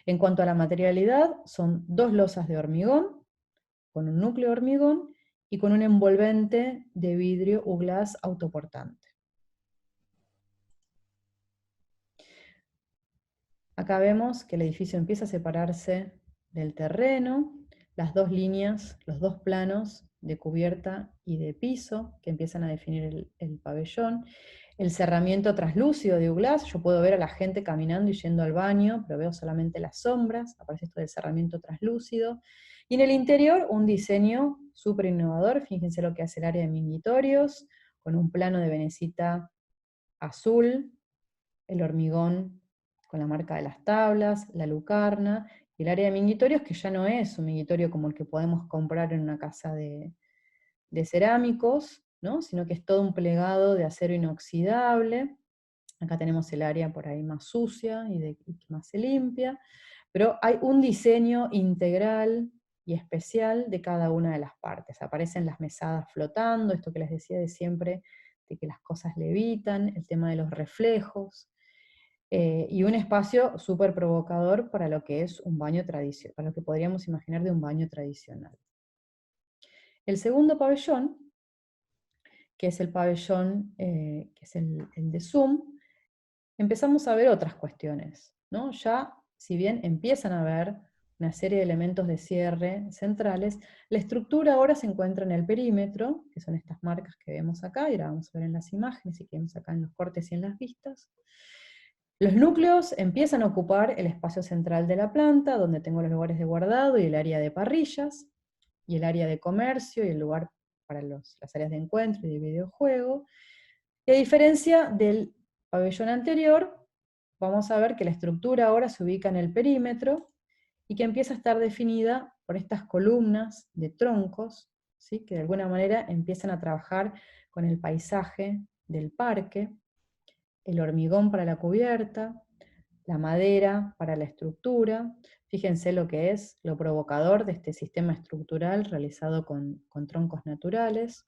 Speaker 1: En cuanto a la materialidad, son dos losas de hormigón, con un núcleo de hormigón, y con un envolvente de vidrio uglass autoportante. Acá vemos que el edificio empieza a separarse del terreno, las dos líneas, los dos planos de cubierta y de piso que empiezan a definir el pabellón, el cerramiento traslúcido de uglass, yo puedo ver a la gente caminando y yendo al baño, pero veo solamente las sombras, aparece esto del cerramiento traslúcido, y en el interior un diseño súper innovador, fíjense lo que hace el área de mingitorios, con un plano de venecita azul, el hormigón con la marca de las tablas, la lucarna, y el área de mingitorios, que ya no es un mingitorio como el que podemos comprar en una casa de cerámicos, ¿no? Sino que es todo un plegado de acero inoxidable. Acá tenemos el área por ahí más sucia y que más se limpia, pero hay un diseño integral y especial de cada una de las partes. Aparecen las mesadas flotando, esto que les decía de siempre, de que las cosas levitan, el tema de los reflejos, y un espacio súper provocador para lo que es un baño tradicional, para lo que podríamos imaginar de un baño tradicional. El segundo pabellón, que es el pabellón, que es el de Zoom, empezamos a ver otras cuestiones, ¿no? Ya, si bien empiezan a ver una serie de elementos de cierre centrales, la estructura ahora se encuentra en el perímetro, que son estas marcas que vemos acá, y ahora vamos a ver en las imágenes, y que vemos acá en los cortes y en las vistas. Los núcleos empiezan a ocupar el espacio central de la planta, donde tengo los lugares de guardado y el área de parrillas, y el área de comercio y el lugar para las áreas de encuentro y de videojuego. Y a diferencia del pabellón anterior, vamos a ver que la estructura ahora se ubica en el perímetro y que empieza a estar definida por estas columnas de troncos, ¿sí? Que de alguna manera empiezan a trabajar con el paisaje del parque, el hormigón para la cubierta, la madera para la estructura. Fíjense lo que es lo provocador de este sistema estructural realizado con troncos naturales.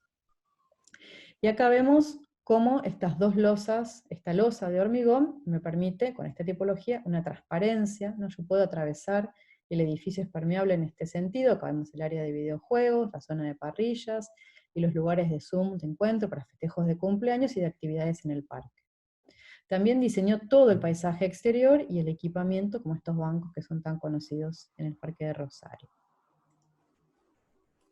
Speaker 1: Y acá vemos cómo estas dos losas, esta losa de hormigón, me permite, con esta tipología, una transparencia, ¿no? Yo puedo atravesar, el edificio es permeable en este sentido. Acá vemos el área de videojuegos, la zona de parrillas, y los lugares de Zoom de encuentro para festejos de cumpleaños y de actividades en el parque. También diseñó todo el paisaje exterior y el equipamiento, como estos bancos que son tan conocidos en el Parque de Rosario.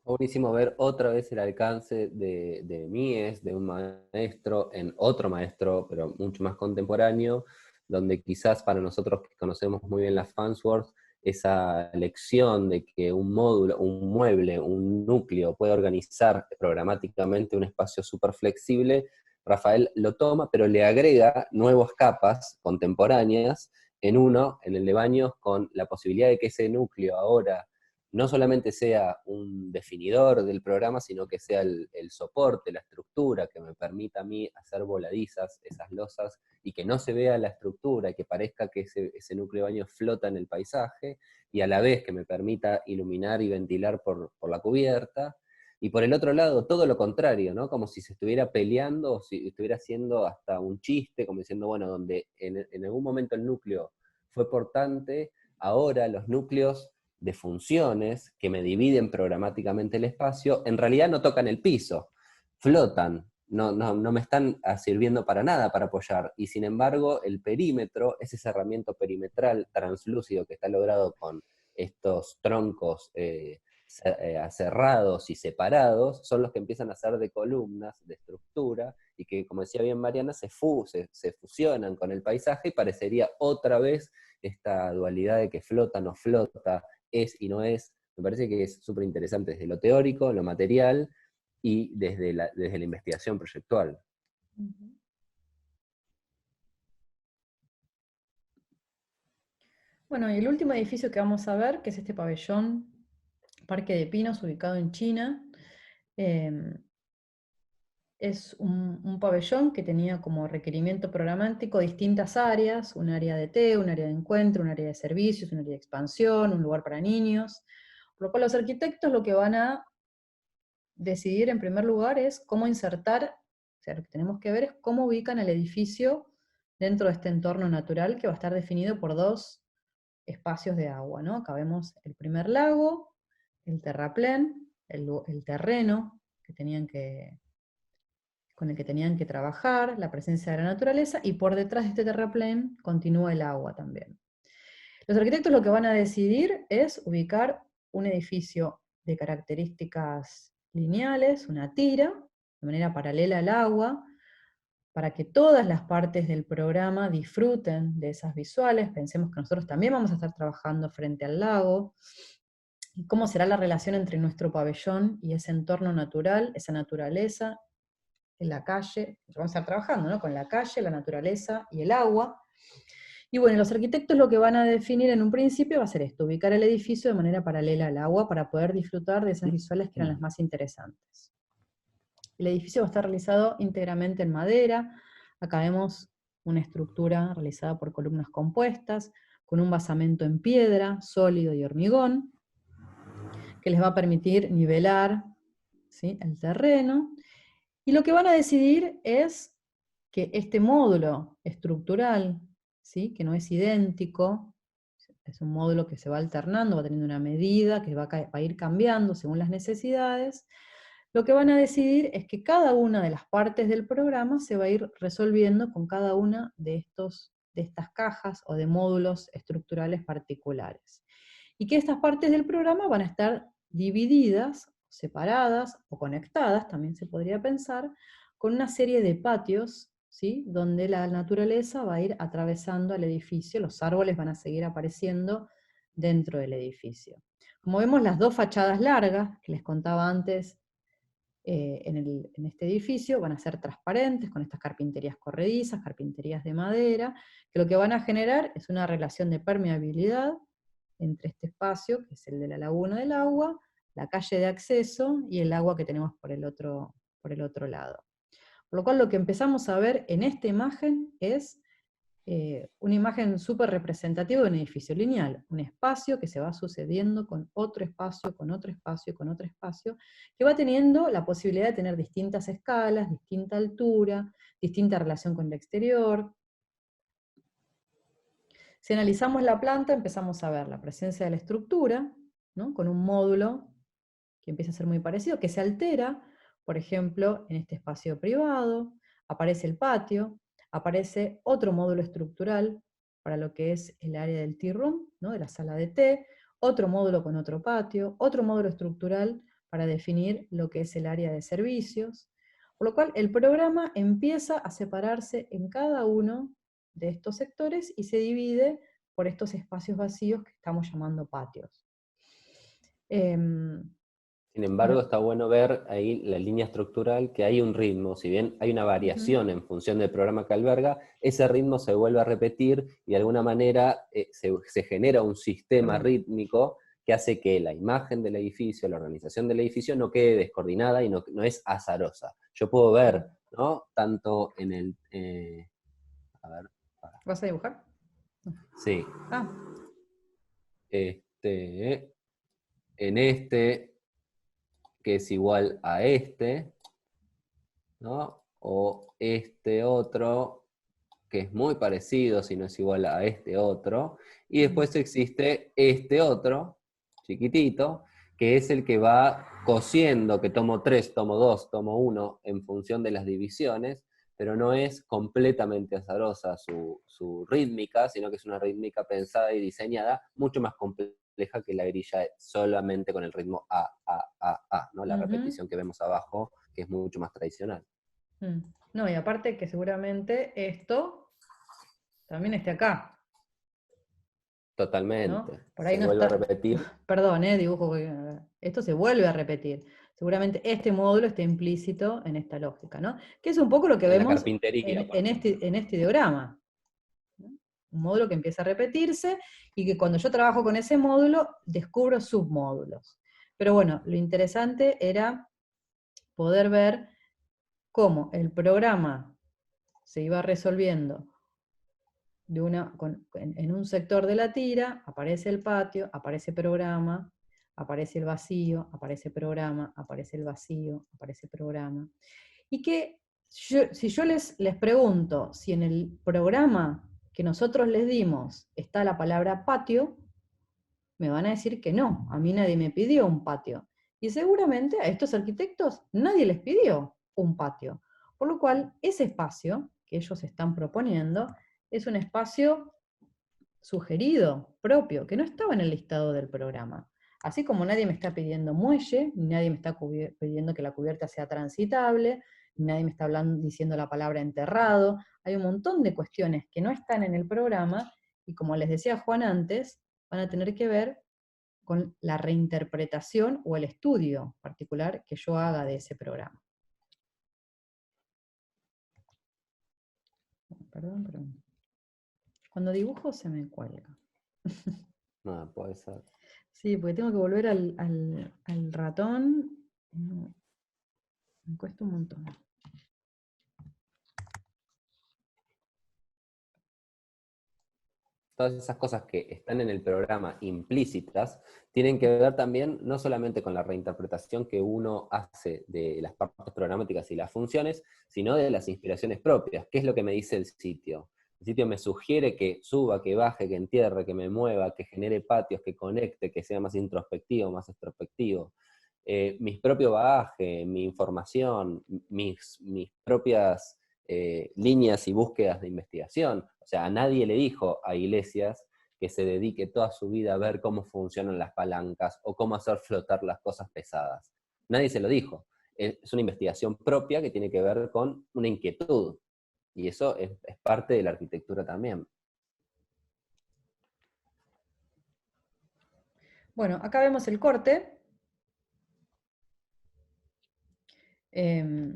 Speaker 2: Buenísimo ver otra vez el alcance de Mies, de un maestro, en otro maestro, pero mucho más contemporáneo, donde quizás para nosotros que conocemos muy bien las Farnsworth, esa lección de que un módulo, un mueble, un núcleo puede organizar programáticamente un espacio súper flexible, Rafael lo toma, pero le agrega nuevas capas contemporáneas en el de baños, con la posibilidad de que ese núcleo ahora no solamente sea un definidor del programa, sino que sea el soporte, la estructura que me permita a mí hacer voladizas esas losas y que no se vea la estructura, que parezca que ese núcleo de baño flota en el paisaje, y a la vez que me permita iluminar y ventilar por la cubierta. Y por el otro lado, todo lo contrario, ¿no? Como si se estuviera peleando, o si estuviera haciendo hasta un chiste, como diciendo, bueno, donde en algún momento el núcleo fue portante, ahora los núcleos de funciones que me dividen programáticamente el espacio, en realidad no tocan el piso, flotan, no me están sirviendo para nada para apoyar, y sin embargo el perímetro, ese cerramiento perimetral translúcido que está logrado con estos troncos cerrados y separados, son los que empiezan a ser de columnas, de estructura, y que, como decía bien Mariana, se fusionan con el paisaje, y parecería otra vez esta dualidad de que flota, no flota, es y no es. Me parece que es súper interesante desde lo teórico, lo material, y desde la investigación proyectual.
Speaker 1: Bueno, y el último edificio que vamos a ver, que es este pabellón Parque de Pinos, ubicado en China, es un pabellón que tenía como requerimiento programático distintas áreas, un área de té, un área de encuentro, un área de servicios, un área de expansión, un lugar para niños, por lo cual los arquitectos lo que van a decidir en primer lugar es cómo insertar, o sea, lo que tenemos que ver es cómo ubican el edificio dentro de este entorno natural que va a estar definido por dos espacios de agua, ¿no? Acá vemos el primer lago, el terraplén, el terreno con el que tenían que trabajar, la presencia de la naturaleza, y por detrás de este terraplén continúa el agua también. Los arquitectos lo que van a decidir es ubicar un edificio de características lineales, una tira, de manera paralela al agua, para que todas las partes del programa disfruten de esas visuales. Pensemos que nosotros también vamos a estar trabajando frente al lago, y cómo será la relación entre nuestro pabellón y ese entorno natural, esa naturaleza, en la calle. Vamos a estar trabajando, ¿no?, con la calle, la naturaleza y el agua. Y bueno, los arquitectos lo que van a definir en un principio va a ser esto: ubicar el edificio de manera paralela al agua para poder disfrutar de esas visuales que eran las más interesantes. El edificio va a estar realizado íntegramente en madera. Acá vemos una estructura realizada por columnas compuestas, con un basamento en piedra, sólido y hormigón, que les va a permitir nivelar, ¿sí?, el terreno. Y lo que van a decidir es que este módulo estructural, ¿sí?, que no es idéntico, es un módulo que se va alternando, va teniendo una medida, que va a ir cambiando según las necesidades. Lo que van a decidir es que cada una de las partes del programa se va a ir resolviendo con cada una de estas cajas o de módulos estructurales particulares. Y que estas partes del programa van a estar divididas, separadas o conectadas, también se podría pensar, con una serie de patios, ¿sí?, donde la naturaleza va a ir atravesando el edificio, los árboles van a seguir apareciendo dentro del edificio. Como vemos, las dos fachadas largas que les contaba antes en este edificio van a ser transparentes, con estas carpinterías corredizas, carpinterías de madera, que lo que van a generar es una relación de permeabilidad entre este espacio, que es el de la laguna del agua, la calle de acceso y el agua que tenemos por el otro lado. Por lo cual lo que empezamos a ver en esta imagen es una imagen súper representativa de un edificio lineal, un espacio que se va sucediendo con otro espacio, con otro espacio, con otro espacio, que va teniendo la posibilidad de tener distintas escalas, distinta altura, distinta relación con el exterior. Si analizamos la planta, empezamos a ver la presencia de la estructura, ¿no?, con un módulo que empieza a ser muy parecido, que se altera, por ejemplo, en este espacio privado, aparece el patio, aparece otro módulo estructural para lo que es el área del tea room, ¿no?, de la sala de té, otro módulo con otro patio, otro módulo estructural para definir lo que es el área de servicios, por lo cual el programa empieza a separarse en cada uno de estos sectores y se divide por estos espacios vacíos que estamos llamando patios. Em,
Speaker 2: Sin embargo, está bueno ver ahí la línea estructural, que hay un ritmo, si bien hay una variación en función del programa que alberga, ese ritmo se vuelve a repetir y de alguna manera se genera un sistema rítmico que hace que la imagen del edificio, la organización del edificio no quede descoordinada y no es azarosa. Yo puedo ver, ¿no? Tanto en el... a ver.
Speaker 1: ¿Vas a dibujar?
Speaker 2: Sí.
Speaker 1: Ah.
Speaker 2: En este, que es igual a este, ¿no? O este otro, que es muy parecido, si no es igual a este otro. Y después existe este otro, chiquitito, que es el que va cosiendo, que tomo 3, tomo 2, tomo 1, en función de las divisiones, pero no es completamente azarosa su rítmica, sino que es una rítmica pensada y diseñada mucho más compleja que la grilla solamente con el ritmo A, ¿no? La repetición que vemos abajo, que es mucho más tradicional.
Speaker 1: No, y aparte que seguramente esto también esté acá.
Speaker 2: Totalmente.
Speaker 1: ¿No? Por ahí
Speaker 2: Se
Speaker 1: no
Speaker 2: vuelve a
Speaker 1: está,
Speaker 2: repetir.
Speaker 1: perdón, dibujo, esto se vuelve a repetir. Seguramente este módulo está implícito en esta lógica, ¿no? Que es un poco lo que
Speaker 2: En la
Speaker 1: vemos
Speaker 2: carpintería, por ejemplo.
Speaker 1: en este diagrama, ¿no? Un módulo que empieza a repetirse y que cuando yo trabajo con ese módulo descubro submódulos. Pero bueno, lo interesante era poder ver cómo el programa se iba resolviendo en un sector de la tira, aparece el patio, aparece programa, aparece el vacío, aparece programa, aparece el vacío, aparece programa. Y que si yo les pregunto si en el programa que nosotros les dimos está la palabra patio, me van a decir que no, a mí nadie me pidió un patio. Y seguramente a estos arquitectos nadie les pidió un patio. Por lo cual, ese espacio que ellos están proponiendo es un espacio sugerido, propio, que no estaba en el listado del programa. Así como nadie me está pidiendo muelle, ni nadie me está pidiendo que la cubierta sea transitable, ni nadie me está diciendo la palabra enterrado. Hay un montón de cuestiones que no están en el programa y como les decía Juan antes, van a tener que ver con la reinterpretación o el estudio particular que yo haga de ese programa. Perdón. Cuando dibujo se me cuelga.
Speaker 2: No, puede ser.
Speaker 1: Sí, porque tengo que volver al ratón. No, me cuesta un montón.
Speaker 2: Todas esas cosas que están en el programa implícitas tienen que ver también no solamente con la reinterpretación que uno hace de las partes programáticas y las funciones, sino de las inspiraciones propias. ¿Qué es lo que me dice el sitio? El sitio me sugiere que suba, que baje, que entierre, que me mueva, que genere patios, que conecte, que sea más introspectivo, más extrospectivo. Mi propio bagaje, mi información, mis propias líneas y búsquedas de investigación. O sea, a nadie le dijo a Iglesias que se dedique toda su vida a ver cómo funcionan las palancas o cómo hacer flotar las cosas pesadas. Nadie se lo dijo. Es una investigación propia que tiene que ver con una inquietud. Y eso es parte de la arquitectura también.
Speaker 1: Bueno, acá vemos el corte. Eh,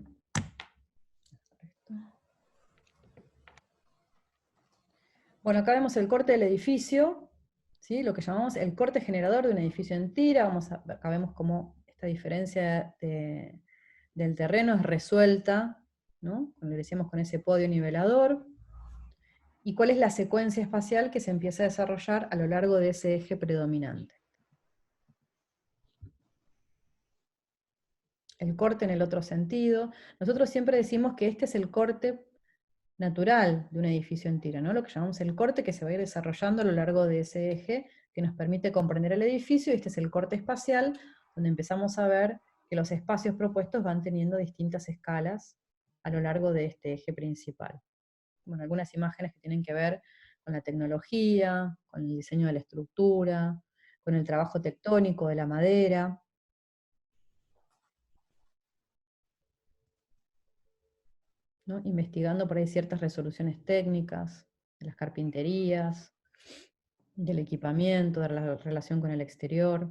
Speaker 1: bueno, acá vemos el corte del edificio, ¿sí? Lo que llamamos el corte generador de un edificio en tira. Acá vemos cómo esta diferencia del terreno es resuelta, ¿no? Como le decíamos, con ese podio nivelador. Y cuál es la secuencia espacial que se empieza a desarrollar a lo largo de ese eje predominante. El corte en el otro sentido. Nosotros siempre decimos que este es el corte natural de un edificio en tira, ¿no? Lo que llamamos el corte que se va a ir desarrollando a lo largo de ese eje que nos permite comprender el edificio, y este es el corte espacial, donde empezamos a ver que los espacios propuestos van teniendo distintas escalas a lo largo de este eje principal. Bueno, algunas imágenes que tienen que ver con la tecnología, con el diseño de la estructura, con el trabajo tectónico de la madera. ¿No? Investigando por ahí ciertas resoluciones técnicas de las carpinterías. del equipamiento, de la relación con el exterior.